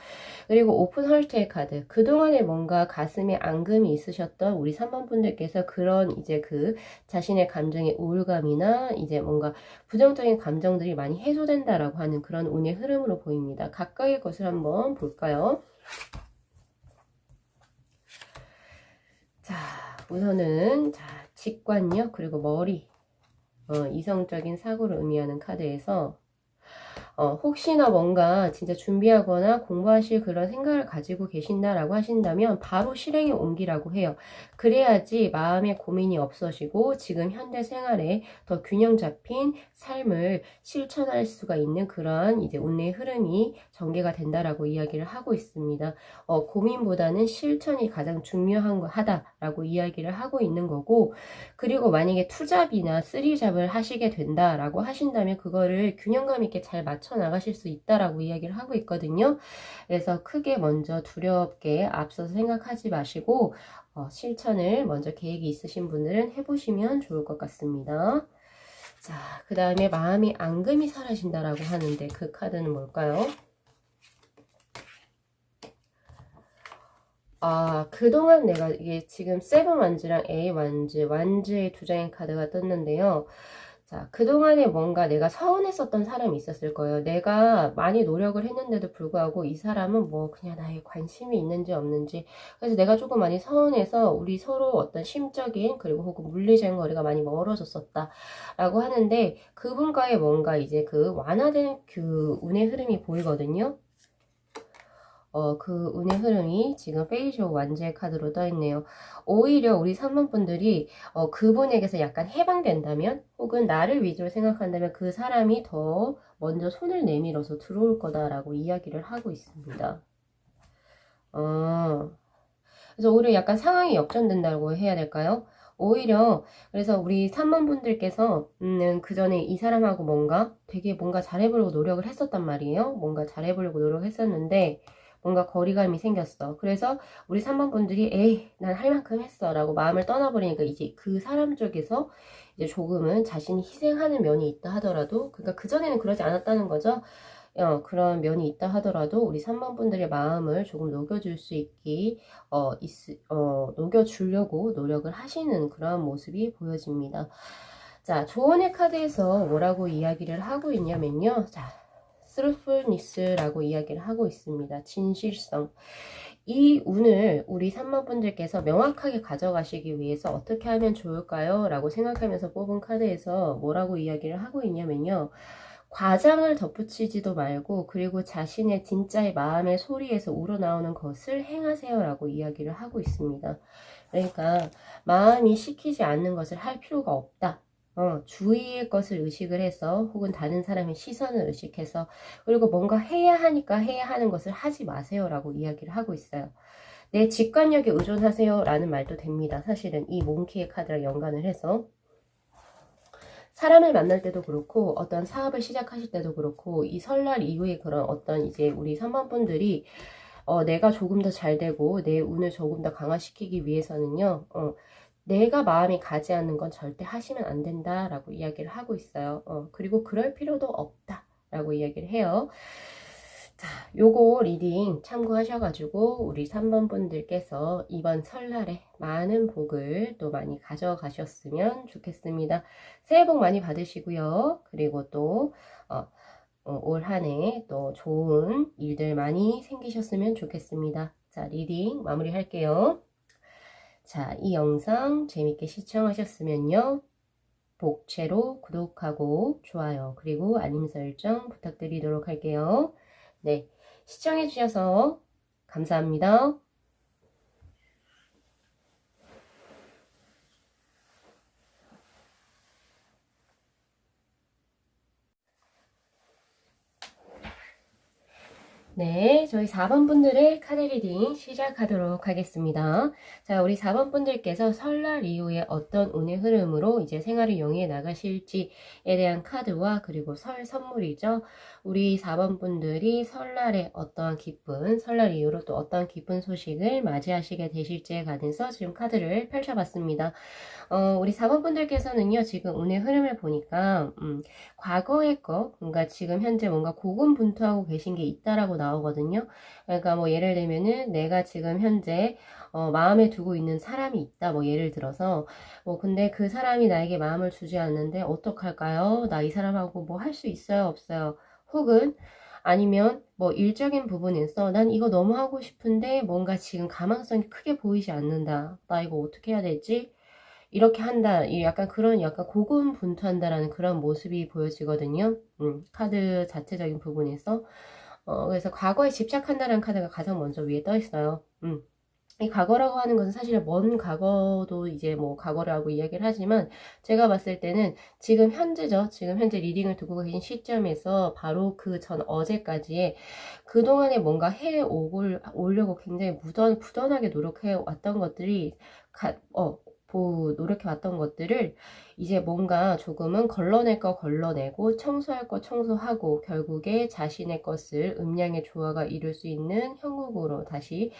그리고 오픈 헐트의 카드. 그동안에 뭔가 가슴에 앙금이 있으셨던 우리 3번 분들께서 그런 이제 그 자신의 감정의 우울감이나 이제 뭔가 부정적인 감정들이 많이 해소된다라고 하는 그런 운의 흐름으로 보입니다. 각각의 것을 한번 볼까요? 자, 우선은 직관력 그리고 머리, 이성적인 사고를 의미하는 카드에서 혹시나 뭔가 진짜 준비하거나 공부하실 그런 생각을 가지고 계신다라고 하신다면 바로 실행에 옮기라고 해요. 그래야지 마음의 고민이 없어지고 지금 현대 생활에 더 균형 잡힌 삶을 실천할 수가 있는 그러한 이제 운의 흐름이 전개가 된다라고 이야기를 하고 있습니다. 고민보다는 실천이 가장 중요한 거 하다라고 이야기를 하고 있는 거고, 그리고 만약에 투잡이나 쓰리잡을 하시게 된다라고 하신다면 그거를 균형감 있게 잘 맞춰 나가실 수 있다라고 이야기를 하고 있거든요. 그래서 크게 먼저 두렵게 앞서서 생각하지 마시고 실천을 먼저 계획이 있으신 분들은 해보시면 좋을 것 같습니다. 자, 그 다음에 마음이 앙금이 사라진다라고 하는데 그 카드는 뭘까요? 그동안 내가 이게 지금 세븐 완즈랑 A 완즈의 두 장의 카드가 떴는데요. 자, 그동안에 뭔가 내가 서운했었던 사람이 있었을 거예요. 내가 많이 노력을 했는데도 불구하고 이 사람은 그냥 나에 관심이 있는지 없는지. 그래서 내가 조금 많이 서운해서 우리 서로 어떤 심적인 그리고 혹은 물리적인 거리가 많이 멀어졌었다. 라고 하는데 그분과의 뭔가 이제 그 완화된 그 운의 흐름이 보이거든요. 그 운의 흐름이 지금 페이지 오브 완즈의 카드로 떠있네요. 오히려 우리 3번 분들이 그분에게서 약간 해방된다면 혹은 나를 위주로 생각한다면 그 사람이 더 먼저 손을 내밀어서 들어올 거다라고 이야기를 하고 있습니다. 그래서 오히려 약간 상황이 역전된다고 해야 될까요? 오히려 그래서 우리 3번 분들께서 그 전에 이 사람하고 뭔가 잘해보려고 노력을 했었단 말이에요. 뭔가 잘해보려고 노력했었는데 뭔가 거리감이 생겼어. 그래서 우리 3번 분들이 에이 난 할 만큼 했어 라고 마음을 떠나버리니까 이제 그 사람 쪽에서 이제 조금은 자신이 희생하는 면이 있다 하더라도, 그러니까 그전에는 그러지 않았다는 거죠. 그런 면이 있다 하더라도 우리 3번 분들의 마음을 조금 녹여줄 수 녹여주려고 노력을 하시는 그런 모습이 보여집니다. 자, 조언의 카드에서 뭐라고 이야기를 하고 있냐면요. 자, truthfulness라고 이야기를 하고 있습니다. 진실성. 이 운을 우리 3번 분들께서 명확하게 가져가시기 위해서 어떻게 하면 좋을까요? 라고 생각하면서 뽑은 카드에서 뭐라고 이야기를 하고 있냐면요. 과장을 덧붙이지도 말고 그리고 자신의 진짜의 마음의 소리에서 우러나오는 것을 행하세요 라고 이야기를 하고 있습니다. 그러니까 마음이 시키지 않는 것을 할 필요가 없다. 주위의 것을 의식을 해서 혹은 다른 사람의 시선을 의식해서 그리고 뭔가 해야 하니까 해야 하는 것을 하지 마세요 라고 이야기를 하고 있어요. 내 직관력에 의존하세요 라는 말도 됩니다. 사실은 이 몽키의 카드랑 연관을 해서 사람을 만날 때도 그렇고 어떤 사업을 시작하실 때도 그렇고 이 설날 이후에 그런 어떤 이제 우리 3번 분들이 내가 조금 더 잘 되고 내 운을 조금 더 강화시키기 위해서는요. 내가 마음이 가지 않는 건 절대 하시면 안 된다라고 이야기를 하고 있어요. 그리고 그럴 필요도 없다라고 이야기를 해요. 자, 요거 리딩 참고하셔가지고 우리 3번 분들께서 이번 설날에 많은 복을 또 많이 가져가셨으면 좋겠습니다. 새해 복 많이 받으시고요. 그리고 또 올 한 해 또 좋은 일들 많이 생기셨으면 좋겠습니다. 자, 리딩 마무리 할게요. 자, 이 영상 재밌게 시청하셨으면요. 복채로 구독하고 좋아요 그리고 알림 설정 부탁드리도록 할게요. 네, 시청해주셔서 감사합니다. 네, 저희 4번 분들의 카드 리딩 시작하도록 하겠습니다. 자, 우리 4번 분들께서 설날 이후에 어떤 운의 흐름으로 이제 생활을 영위해 나가실지에 대한 카드와 그리고 설 선물이죠. 우리 4번 분들이 설날에 어떠한 기쁜, 설날 이후로 또 어떠한 기쁜 소식을 맞이하시게 되실지에 관해서 지금 카드를 펼쳐봤습니다. 우리 4번 분들께서는요, 지금 운의 흐름을 보니까, 과거의 거, 뭔가 지금 현재 뭔가 고군분투하고 계신 게 있다라고 나오거든요. 그러니까 뭐 예를 들면은 내가 지금 현재 마음에 두고 있는 사람이 있다. 뭐 예를 들어서 근데 그 사람이 나에게 마음을 주지 않는데 어떡할까요? 나 이 사람하고 뭐 할 수 있어요? 없어요? 혹은 아니면 뭐 일적인 부분에서 난 이거 너무 하고 싶은데 뭔가 지금 가망성이 크게 보이지 않는다. 나 이거 어떻게 해야 되지? 이렇게 한다. 약간 그런 약간 고군분투한다라는 그런 모습이 보여지거든요. 카드 자체적인 부분에서. 그래서 과거에 집착한다는 카드가 가장 먼저 위에 떠 있어요. 이 과거라고 하는 것은 사실 먼 과거도 이제 뭐 과거라고 이야기를 하지만 제가 봤을 때는 지금 현재죠. 지금 현재 리딩을 두고 계신 시점에서 바로 그 전 어제까지의 그동안에 뭔가 오려고 굉장히 부단하게 노력해 왔던 것들이 노력해 왔던 것들을 이제 뭔가 조금은 걸러낼 거 걸러내고 청소할 거 청소하고 결국에 자신의 것을 음양의 조화가 이룰 수 있는 형국으로 다시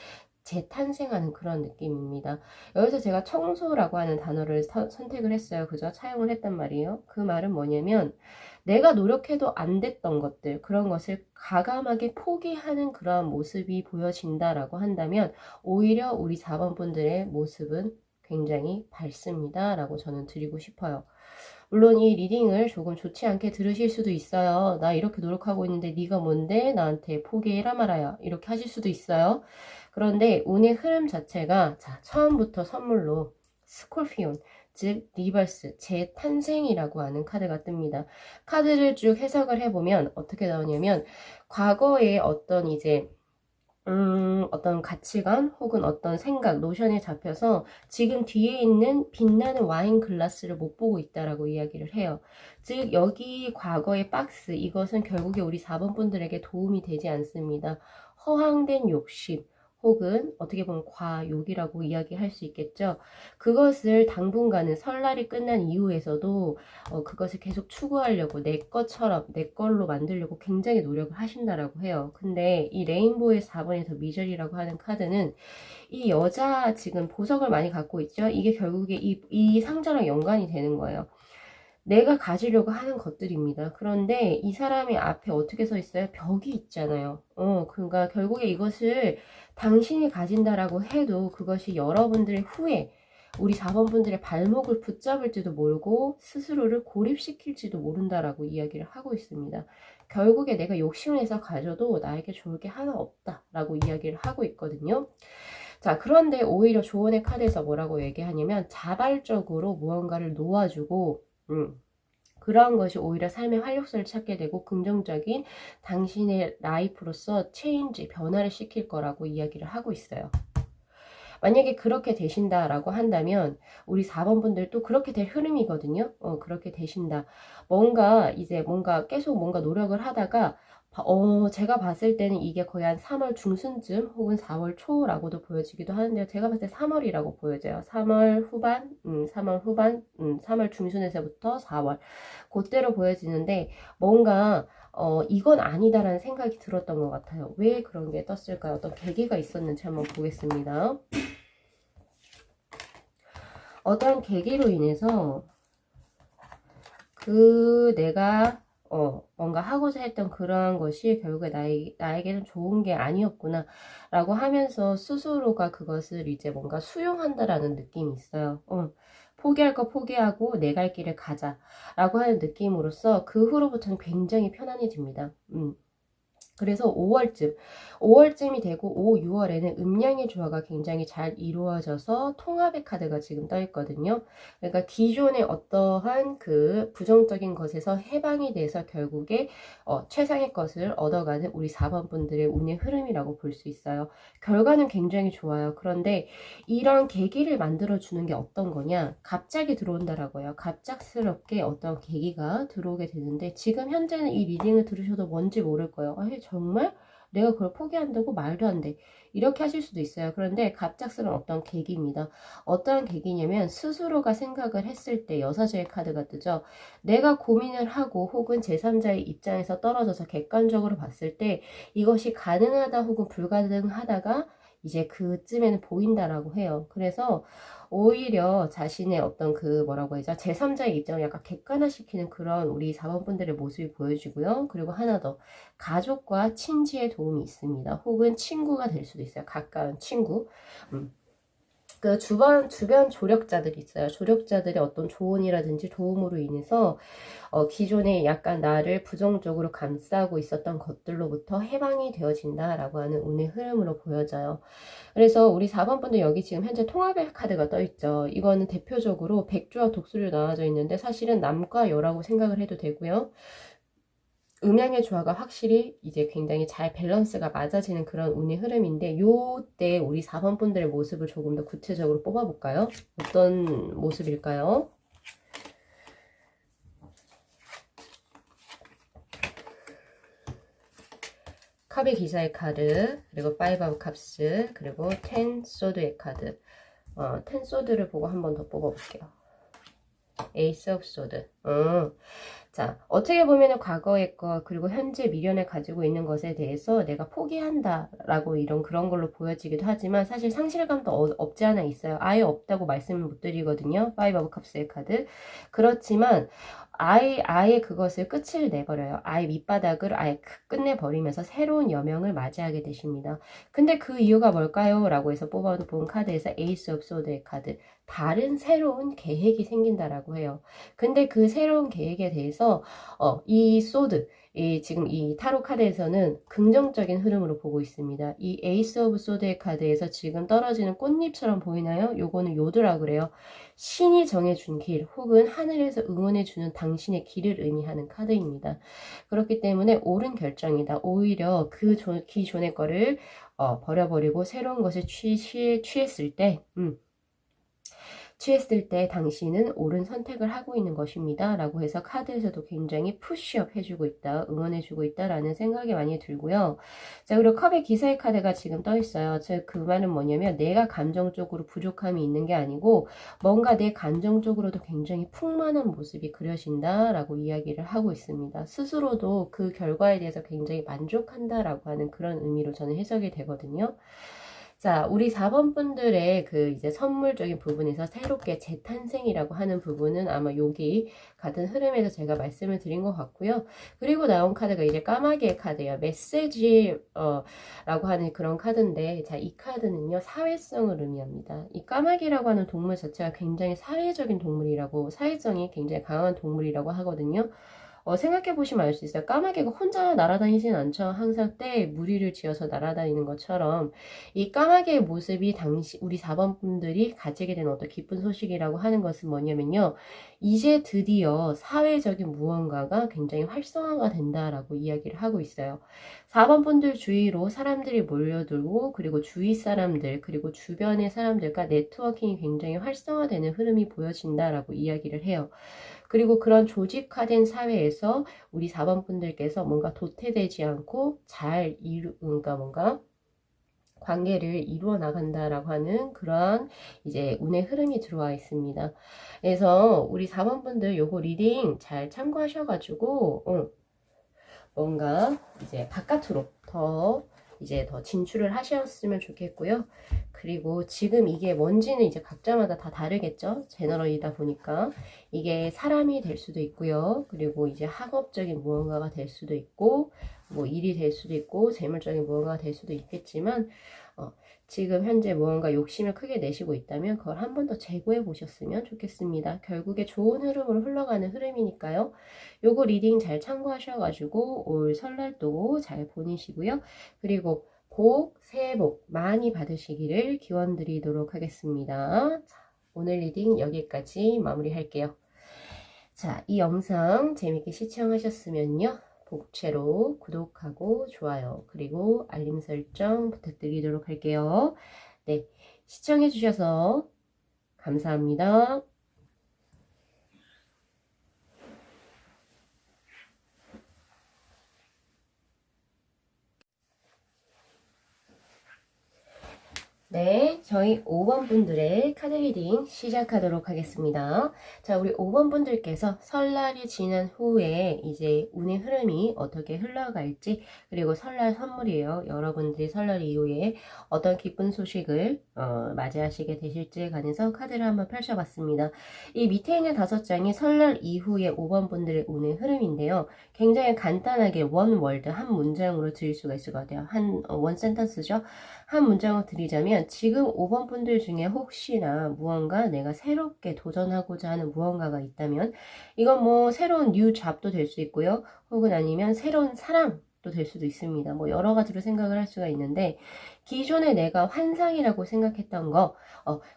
재탄생하는 그런 느낌입니다. 여기서 제가 청소라고 하는 단어를 선택을 했어요. 그죠? 차용을 했단 말이에요. 그 말은 뭐냐면 내가 노력해도 안 됐던 것들, 그런 것을 과감하게 포기하는 그런 모습이 보여진다라고 한다면 오히려 우리 4번 분들의 모습은 굉장히 밝습니다. 라고 저는 드리고 싶어요. 물론 이 리딩을 조금 좋지 않게 들으실 수도 있어요. 나 이렇게 노력하고 있는데 네가 뭔데 나한테 포기해라 말아야 이렇게 하실 수도 있어요. 그런데 운의 흐름 자체가 자 처음부터 선물로 스콜피온 즉 리버스 재탄생이라고 하는 카드가 뜹니다. 카드를 쭉 해석을 해보면 어떻게 나오냐면 과거에 어떤 이제 어떤 가치관 혹은 어떤 생각, 노션에 잡혀서 지금 뒤에 있는 빛나는 와인 글라스를 못 보고 있다라고 이야기를 해요. 즉 여기 과거의 박스 이것은 결국에 우리 4번 분들에게 도움이 되지 않습니다. 허황된 욕심 혹은 어떻게 보면 과욕이라고 이야기할 수 있겠죠. 그것을 당분간은 설날이 끝난 이후에서도 그것을 계속 추구하려고 내 것처럼 내 걸로 만들려고 굉장히 노력을 하신다라고 해요. 근데 이 레인보우의 4번에서 미절이라고 하는 카드는 이 여자 지금 보석을 많이 갖고 있죠. 이게 결국에 이 상자랑 연관이 되는 거예요. 내가 가지려고 하는 것들입니다. 그런데 이 사람이 앞에 어떻게 서 있어요? 벽이 있잖아요. 그러니까 결국에 이것을 당신이 가진다라고 해도 그것이 여러분들의 후에 우리 4번 분들의 발목을 붙잡을지도 모르고 스스로를 고립시킬지도 모른다라고 이야기를 하고 있습니다. 결국에 내가 욕심을 내서 가져도 나에게 좋을 게 하나 없다라고 이야기를 하고 있거든요. 자, 그런데 오히려 조언의 카드에서 뭐라고 얘기하냐면 자발적으로 무언가를 놓아주고 그러한 것이 오히려 삶의 활력소를 찾게 되고 긍정적인 당신의 라이프로서 체인지, 변화를 시킬 거라고 이야기를 하고 있어요. 만약에 그렇게 되신다라고 한다면 우리 4번 분들도 그렇게 될 흐름이거든요. 그렇게 되신다. 뭔가 계속 뭔가 노력을 하다가 제가 봤을 때는 이게 거의 한 3월 중순쯤 혹은 4월 초라고도 보여지기도 하는데요. 제가 봤을 때 3월이라고 보여져요. 3월 후반, 3월 후반, 3월 중순에서부터 4월. 그때로 보여지는데 뭔가 이건 아니다라는 생각이 들었던 것 같아요. 왜 그런 게 떴을까요? 어떤 계기가 있었는지 한번 보겠습니다. 어떤 계기로 인해서 내가 뭔가 하고자 했던 그러한 것이 결국에 나에게는 좋은 게 아니었구나 라고 하면서 스스로가 그것을 이제 뭔가 수용한다라는 느낌이 있어요. 포기할 거 포기하고 내 갈 길을 가자 라고 하는 느낌으로써 그 후로부터는 굉장히 편안해집니다. 그래서 5월쯤이 되고 5, 6월에는 음양의 조화가 굉장히 잘 이루어져서 통합의 카드가 지금 떠 있거든요. 그러니까 기존의 어떠한 그 부정적인 것에서 해방이 돼서 결국에 최상의 것을 얻어가는 우리 4번 분들의 운의 흐름이라고 볼 수 있어요. 결과는 굉장히 좋아요. 그런데 이런 계기를 만들어주는 게 어떤 거냐? 갑자기 들어온다라고요. 갑작스럽게 어떤 계기가 들어오게 되는데 지금 현재는 이 리딩을 들으셔도 뭔지 모를 거예요. 정말? 내가 그걸 포기한다고? 말도 안 돼. 이렇게 하실 수도 있어요. 그런데 갑작스러운 어떤 계기입니다. 어떠한 계기냐면 스스로가 생각을 했을 때 여사제의 카드가 뜨죠. 내가 고민을 하고 혹은 제3자의 입장에서 떨어져서 객관적으로 봤을 때 이것이 가능하다 혹은 불가능하다가 이제 그쯤에는 보인다라고 해요. 그래서 오히려 자신의 어떤 그 뭐라고 하죠? 제3자의 입장을 약간 객관화시키는 그런 우리 4번 분들의 모습이 보여지고요. 그리고 하나 더 가족과 친지의 도움이 있습니다. 혹은 친구가 될 수도 있어요. 가까운 친구. 그 주변 조력자들이 있어요. 조력자들의 어떤 조언이라든지 도움으로 인해서 기존에 약간 나를 부정적으로 감싸고 있었던 것들로부터 해방이 되어진다라고 하는 운의 흐름으로 보여져요. 그래서 우리 4번 분들 여기 지금 현재 통합의 카드가 떠 있죠. 이거는 대표적으로 백주와 독수리로 나와져 있는데 사실은 남과 여라고 생각을 해도 되고요. 음양의 조화가 확실히 이제 굉장히 잘 밸런스가 맞아지는 그런 운의 흐름인데 요때 우리 4번 분들의 모습을 조금 더 구체적으로 뽑아볼까요? 어떤 모습일까요? 컵의 기사의 카드, 그리고 5 of 컵스, 그리고 10 소드의 카드. 10 소드를 보고 한 번 더 뽑아볼게요. 에이스 오브 소드. 자, 어떻게 보면 과거의 것 그리고 현재 미련을 가지고 있는 것에 대해서 내가 포기한다 라고 그런 걸로 보여지기도 하지만 사실 상실감도 없지 않아 있어요. 아예 없다고 말씀을 못 드리거든요. 5 of cups의 카드. 그렇지만 아예 그것을 끝을 내버려요. 아예 밑바닥을 아예 끝내버리면서 새로운 여명을 맞이하게 되십니다. 근데 그 이유가 뭘까요? 라고 해서 뽑아본 카드에서 에이스 오브 소드의 카드. 다른 새로운 계획이 생긴다라고 해요. 근데 그 새로운 계획에 대해서 이 소드, 지금 이 타로 카드에서는 긍정적인 흐름으로 보고 있습니다. 이 에이스 오브 소드의 카드에서 지금 떨어지는 꽃잎처럼 보이나요? 요거는 요드라 그래요. 신이 정해준 길 혹은 하늘에서 응원해주는 당신의 길을 의미하는 카드입니다. 그렇기 때문에 옳은 결정이다. 오히려 그 기존의 거를 버려버리고 새로운 것을 취했을 때 당신은 옳은 선택을 하고 있는 것입니다. 라고 해서 카드에서도 굉장히 푸시업 해주고 있다, 응원해주고 있다라는 생각이 많이 들고요. 자, 그리고 컵의 기사의 카드가 지금 떠 있어요. 즉, 그 말은 뭐냐면 내가 감정적으로 부족함이 있는 게 아니고 뭔가 내 감정적으로도 굉장히 풍만한 모습이 그려진다 라고 이야기를 하고 있습니다. 스스로도 그 결과에 대해서 굉장히 만족한다라고 하는 그런 의미로 저는 해석이 되거든요. 자, 우리 4번 분들의 그 이제 선물적인 부분에서 새롭게 재탄생이라고 하는 부분은 아마 여기 같은 흐름에서 제가 말씀을 드린 것 같고요. 그리고 나온 카드가 이제 까마귀의 카드예요. 메시지, 라고 하는 그런 카드인데, 자, 이 카드는요, 사회성을 의미합니다. 이 까마귀라고 하는 동물 자체가 굉장히 사회적인 동물이라고, 사회성이 굉장히 강한 동물이라고 하거든요. 생각해 보시면 알 수 있어요. 까마귀가 혼자 날아다니진 않죠. 항상 때에 무리를 지어서 날아다니는 것처럼 이 까마귀의 모습이 우리 4번 분들이 가지게 된 어떤 기쁜 소식이라고 하는 것은 뭐냐면요. 이제 드디어 사회적인 무언가가 굉장히 활성화가 된다라고 이야기를 하고 있어요. 4번 분들 주위로 사람들이 몰려들고 그리고 주위 사람들 그리고 주변의 사람들과 네트워킹이 굉장히 활성화되는 흐름이 보여진다라고 이야기를 해요. 그리고 그런 조직화된 사회에서 우리 4번 분들께서 뭔가 도태되지 않고 그러니까 뭔가 관계를 이루어 나간다라고 하는 그러한 이제 운의 흐름이 들어와 있습니다. 그래서 우리 4번 분들 요거 리딩 잘 참고하셔가지고 뭔가 이제 바깥으로 더 진출을 하셨으면 좋겠고요. 그리고 지금 이게 뭔지는 이제 각자마다 다 다르겠죠. 제너럴이다 보니까 이게 사람이 될 수도 있고요. 그리고 이제 학업적인 무언가가 될 수도 있고 뭐 일이 될 수도 있고 재물적인 무언가가 될 수도 있겠지만 지금 현재 무언가 욕심을 크게 내시고 있다면 그걸 한 번 더 재고해 보셨으면 좋겠습니다. 결국에 좋은 흐름으로 흘러가는 흐름이니까요. 요거 리딩 잘 참고하셔가지고 올 설날도 잘 보내시고요. 그리고 새해 복 많이 받으시기를 기원 드리도록 하겠습니다. 자, 오늘 리딩 여기까지 마무리할게요. 자, 이 영상 재밌게 시청하셨으면요. 복채로 구독하고 좋아요 그리고 알림 설정 부탁드리도록 할게요. 네, 시청해주셔서 감사합니다. 네, 저희 5번 분들의 카드 리딩 시작하도록 하겠습니다. 자, 우리 5번 분들께서 설날이 지난 후에 이제 운의 흐름이 어떻게 흘러갈지, 그리고 설날 선물이에요. 여러분들이 설날 이후에 어떤 기쁜 소식을 맞이하시게 되실지에 관해서 카드를 한번 펼쳐봤습니다. 이 밑에 있는 5장이 설날 이후에 5번 분들의 운의 흐름인데요. 굉장히 간단하게 원 월드 한 문장으로 드릴 수가 있을 것 같아요. 원 센텐스죠. 한 문장을 드리자면 지금 5번 분들 중에 혹시나 무언가 내가 새롭게 도전하고자 하는 무언가가 있다면 이건 뭐 새로운 뉴 잡도 될 수 있고요. 혹은 아니면 새로운 사랑도 될 수도 있습니다. 뭐 여러 가지로 생각을 할 수가 있는데 기존에 내가 환상이라고 생각했던 거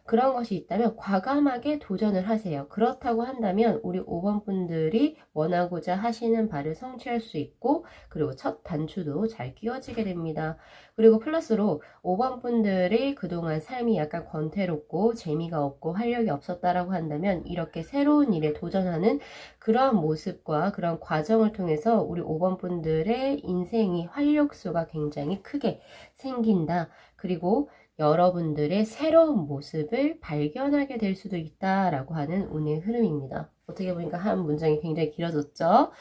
그런 것이 있다면 과감하게 도전을 하세요. 그렇다고 한다면 우리 5번 분들이 원하고자 하시는 바를 성취할 수 있고 그리고 첫 단추도 잘 끼워지게 됩니다. 그리고 플러스로 5번 분들이 그동안 삶이 약간 권태롭고 재미가 없고 활력이 없었다라고 한다면 이렇게 새로운 일에 도전하는 그러한 모습과 그런 과정을 통해서 우리 5번 분들의 인생이 활력소가 굉장히 크게 생긴다. 그리고 여러분들의 새로운 모습을 발견하게 될 수도 있다라고 하는 운의 흐름입니다. 어떻게 보니까 한 문장이 굉장히 길어졌죠?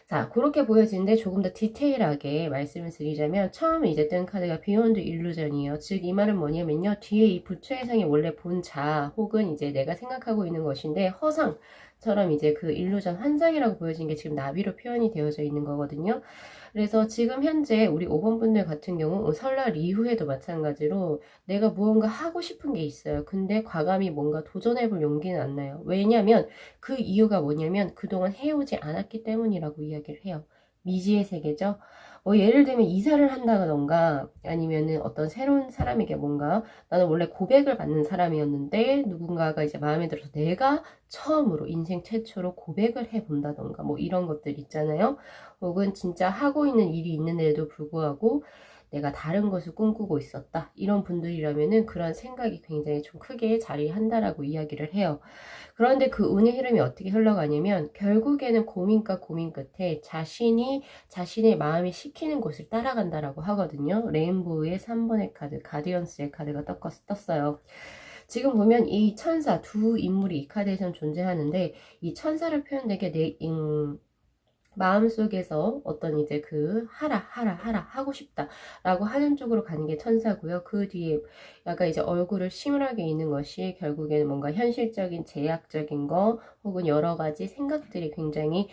자, 그렇게 보여지는데 조금 더 디테일하게 말씀을 드리자면 처음에 이제 뜬 카드가 비욘드 일루전이에요. 즉 이 말은 뭐냐면요. 뒤에 이 부처의상이 원래 본자 혹은 이제 내가 생각하고 있는 것인데 허상처럼 이제 그 일루전 환상이라고 보여진 게 지금 나비로 표현이 되어져 있는 거거든요. 그래서 지금 현재 우리 5번 분들 같은 경우 설날 이후에도 마찬가지로 내가 무언가 하고 싶은 게 있어요. 근데 과감히 뭔가 도전해볼 용기는 안 나요. 왜냐면 그 이유가 뭐냐면 그동안 해오지 않았기 때문이라고 이야기를 해요. 미지의 세계죠. 예를 들면 이사를 한다던가 아니면은 어떤 새로운 사람에게 뭔가 나는 원래 고백을 받는 사람이었는데 누군가가 이제 마음에 들어서 내가 처음으로 인생 최초로 고백을 해본다던가 뭐 이런 것들 있잖아요. 혹은 진짜 하고 있는 일이 있는데도 불구하고 내가 다른 것을 꿈꾸고 있었다. 이런 분들이라면은 그런 생각이 굉장히 좀 크게 자리한다라고 이야기를 해요. 그런데 그 운의 흐름이 어떻게 흘러가냐면 결국에는 고민과 고민 끝에 자신의 마음이 시키는 곳을 따라간다라고 하거든요. 레인보우의 3번의 카드, 가디언스의 카드가 떴어요. 지금 보면 이 천사 두 인물이 이 카드에선 존재하는데 이 천사를 표현되게 마음속에서 어떤 이제 하라 하고 싶다 라고 하는 쪽으로 가는 게 천사고요. 그 뒤에 약간 이제 얼굴을 시무하게 있는 것이 결국에는 뭔가 현실적인 제약적인 거 혹은 여러 가지 생각들이 굉장히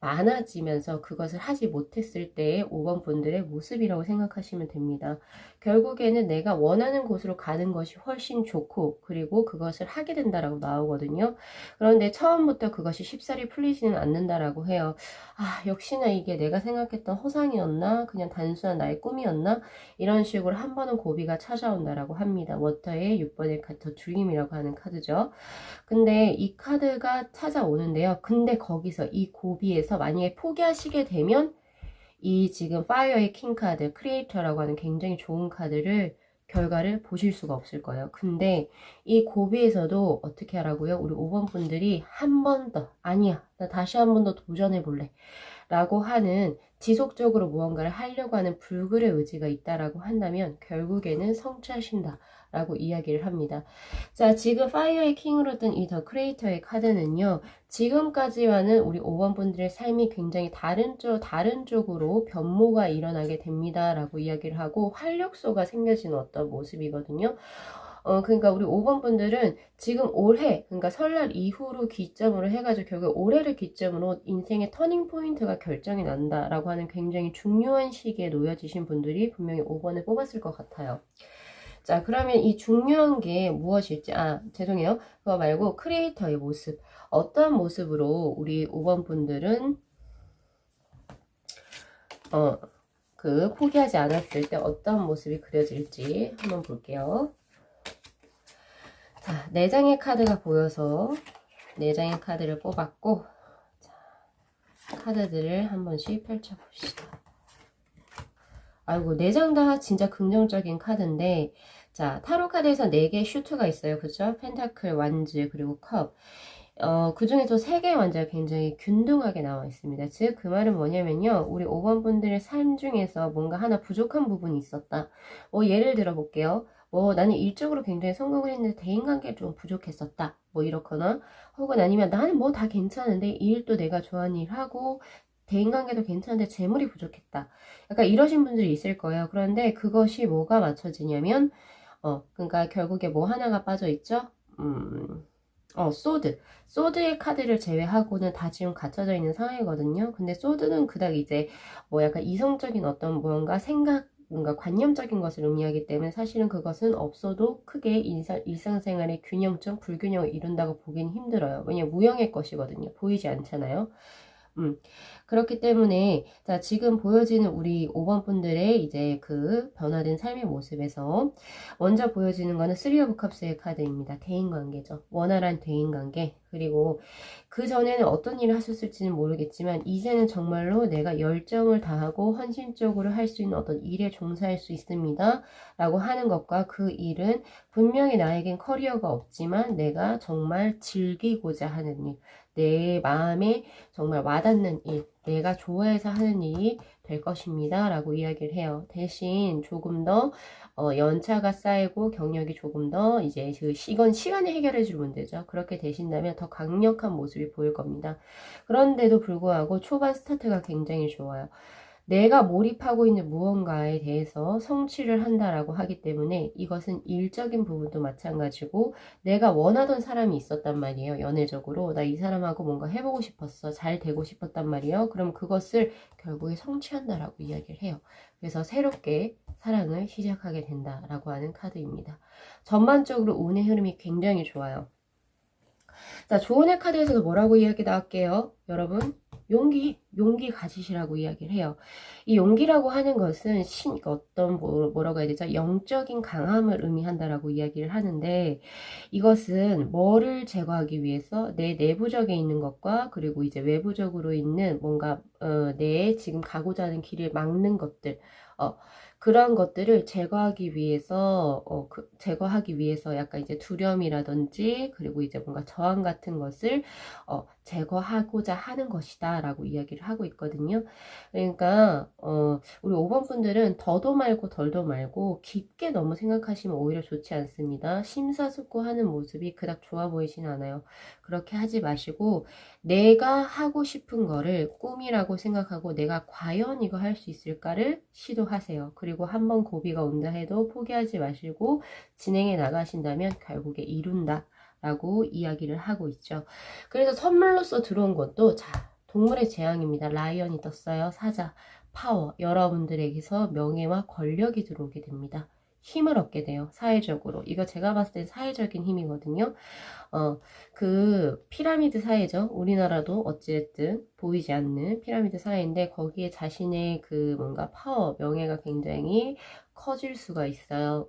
많아지면서 그것을 하지 못했을 때의 5번 분들의 모습이라고 생각하시면 됩니다. 결국에는 내가 원하는 곳으로 가는 것이 훨씬 좋고 그리고 그것을 하게 된다라고 나오거든요. 그런데 처음부터 그것이 쉽사리 풀리지는 않는다라고 해요. 역시나 이게 내가 생각했던 허상이었나? 그냥 단순한 나의 꿈이었나? 이런 식으로 한 번은 고비가 찾아온다라고 합니다. 워터의 6번의 카드 드림이라고 하는 카드죠. 근데 이 카드가 찾아오는데요. 근데 거기서 이 고비에서 만약에 포기하시게 되면 이 지금 파이어의 킹 카드, 크리에이터라고 하는 굉장히 좋은 카드를 결과를 보실 수가 없을 거예요. 근데 이 고비에서도 어떻게 하라고요? 우리 5번 분들이 한 번 더, 아니야, 나 다시 한 번 더 도전해 볼래 라고 하는, 지속적으로 무언가를 하려고 하는 불굴의 의지가 있다라고 한다면 결국에는 성취하신다 라고 이야기를 합니다. 자, 지금 파이어의 킹으로 뜬 이 더 크리에이터의 카드는요, 지금까지와는 우리 5번 분들의 삶이 굉장히 다른 쪽으로 변모가 일어나게 됩니다 라고 이야기를 하고, 활력소가 생겨지는 어떤 모습이거든요. 그러니까 우리 5번 분들은 지금 올해, 그러니까 설날 이후로 기점으로 해가지고 결국 올해를 기점으로 인생의 터닝 포인트가 결정이 난다라고 하는 굉장히 중요한 시기에 놓여지신 분들이 분명히 5번을 뽑았을 것 같아요. 자, 그러면 이 중요한 게 무엇일지, 죄송해요. 그거 말고 크리에이터의 모습. 어떤 모습으로 우리 5번 분들은, 포기하지 않았을 때 어떤 모습이 그려질지 한번 볼게요. 자, 4장의 카드가 보여서 4장의 카드를 뽑았고, 자, 카드들을 한 번씩 펼쳐봅시다. 아이고, 4장 다 진짜 긍정적인 카드인데, 자, 타로 카드에서 4개의 슈트가 있어요. 그죠? 펜타클, 완즈, 그리고 컵. 그 중에서 3개의 완즈가 굉장히 균등하게 나와 있습니다. 즉, 그 말은 뭐냐면요. 우리 5번 분들의 삶 중에서 뭔가 하나 부족한 부분이 있었다. 예를 들어 볼게요. 나는 일적으로 굉장히 성공을 했는데 대인관계가 좀 부족했었다. 이렇거나, 혹은 아니면 나는 뭐 다 괜찮은데 일도 내가 좋아하는 일 하고, 대인관계도 괜찮은데 재물이 부족했다. 약간 이러신 분들이 있을 거예요. 그런데 그것이 뭐가 맞춰지냐면, 그러니까 결국에 뭐 하나가 빠져 있죠? 소드의 카드를 제외하고는 다 지금 갖춰져 있는 상황이거든요. 근데 소드는 그닥 이제 약간 이성적인 어떤 무언가 뭔가 관념적인 것을 의미하기 때문에 사실은 그것은 없어도 크게 일상생활의 균형점, 불균형을 이룬다고 보기는 힘들어요. 왜냐면 무형의 것이거든요. 보이지 않잖아요. 그렇기 때문에, 자, 지금 보여지는 우리 5번 분들의 이제 그 변화된 삶의 모습에서 먼저 보여지는 거는 3 오브 컵스의 카드입니다. 대인관계죠. 원활한 대인관계. 그리고 그 전에는 어떤 일을 하셨을지는 모르겠지만 이제는 정말로 내가 열정을 다하고 헌신적으로 할 수 있는 어떤 일에 종사할 수 있습니다 라고 하는 것과, 그 일은 분명히 나에겐 커리어가 없지만 내가 정말 즐기고자 하는 일, 내 마음에 정말 와닿는 일, 내가 좋아해서 하는 일이 될 것입니다 라고 이야기를 해요. 대신 조금 더 연차가 쌓이고 경력이 조금 더 이제 이건 시간이 해결해 줄 문제죠. 그렇게 되신다면 더 강력한 모습이 보일 겁니다. 그런데도 불구하고 초반 스타트가 굉장히 좋아요. 내가 몰입하고 있는 무언가에 대해서 성취를 한다라고 하기 때문에 이것은 일적인 부분도 마찬가지고, 내가 원하던 사람이 있었단 말이에요. 연애적으로 나 이 사람하고 뭔가 해보고 싶었어, 잘 되고 싶었단 말이에요. 그럼 그것을 결국에 성취한다라고 이야기를 해요. 그래서 새롭게 사랑을 시작하게 된다라고 하는 카드입니다. 전반적으로 운의 흐름이 굉장히 좋아요. 자, 조언의 카드에서도 뭐라고 이야기 나올게요. 여러분, 용기 가지시라고 이야기를 해요. 이 용기라고 하는 것은 어떤 뭐라고 해야 되죠? 영적인 강함을 의미한다라고 이야기를 하는데, 이것은 뭐를 제거하기 위해서 내 내부적에 있는 것과, 그리고 이제 외부적으로 있는 뭔가 내 지금 가고자 하는 길을 막는 것들, 그런 것들을 제거하기 위해서, 제거하기 위해서 약간 이제 두려움이라든지, 그리고 이제 뭔가 저항 같은 것을, 제거하고자 하는 것이다 라고 이야기를 하고 있거든요. 그러니까, 우리 5번 분들은 더도 말고 덜도 말고 깊게 너무 생각하시면 오히려 좋지 않습니다. 심사숙고하는 모습이 그닥 좋아 보이진 않아요. 그렇게 하지 마시고, 내가 하고 싶은 거를 꿈이라고 생각하고 내가 과연 이거 할 수 있을까를 시도하세요. 그리고 한번 고비가 온다 해도 포기하지 마시고 진행해 나가신다면 결국에 이룬다 라고 이야기를 하고 있죠. 그래서 선물로서 들어온 것도, 자, 동물의 재앙입니다. 라이언이 떴어요. 사자, 파워. 여러분들에게서 명예와 권력이 들어오게 됩니다. 힘을 얻게 돼요. 사회적으로. 이거 제가 봤을 때 사회적인 힘이거든요. 그 피라미드 사회죠. 우리나라도 어찌됐든 보이지 않는 피라미드 사회인데, 거기에 자신의 그 뭔가 파워, 명예가 굉장히 커질 수가 있어요.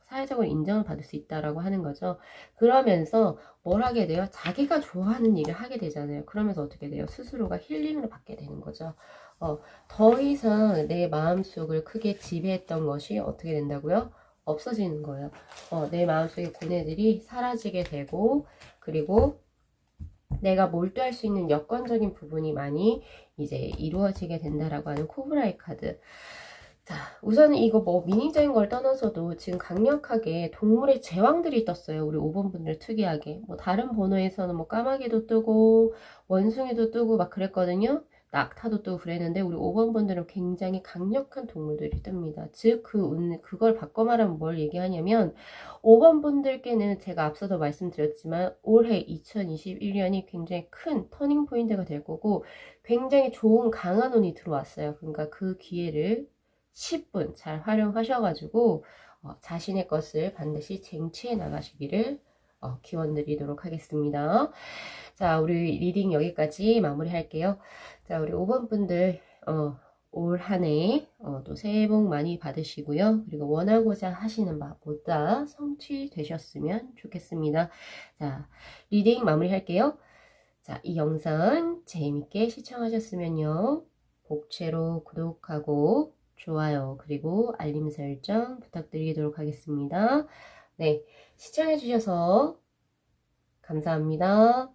사회적으로 인정을 받을 수 있다라고 하는 거죠. 그러면서 뭘 하게 돼요? 자기가 좋아하는 일을 하게 되잖아요. 그러면서 어떻게 돼요? 스스로가 힐링을 받게 되는 거죠. 더 이상 내 마음속을 크게 지배했던 것이 어떻게 된다고요? 없어지는 거예요. 내 마음속의 고뇌들이 사라지게 되고, 그리고 내가 몰두할 수 있는 여건적인 부분이 많이 이제 이루어지게 된다라고 하는 코브라의 카드. 자, 우선은 이거 뭐 미닝적인 걸 떠나서도 지금 강력하게 동물의 제왕들이 떴어요. 우리 5번 분들 특이하게. 뭐 다른 번호에서는 뭐 까마귀도 뜨고 원숭이도 뜨고 막 그랬거든요. 낙타도 뜨고 그랬는데 우리 5번 분들은 굉장히 강력한 동물들이 뜹니다. 즉 그걸 바꿔 말하면 뭘 얘기하냐면 5번 분들께는 제가 앞서도 말씀드렸지만 올해 2021년이 굉장히 큰 터닝 포인트가 될 거고 굉장히 좋은 강한 운이 들어왔어요. 그러니까 그 기회를 10분 잘 활용하셔가지고 자신의 것을 반드시 쟁취해 나가시기를 기원 드리도록 하겠습니다. 자, 우리 리딩 여기까지 마무리할게요. 자, 우리 5번 분들 올 한 해 또 새해 복 많이 받으시고요. 그리고 원하고자 하시는 바 모두 성취되셨으면 좋겠습니다. 자, 리딩 마무리할게요. 자, 이 영상 재밌게 시청하셨으면요. 복채로 구독하고 좋아요 그리고 알림 설정 부탁드리도록 하겠습니다. 네, 시청해주셔서 감사합니다.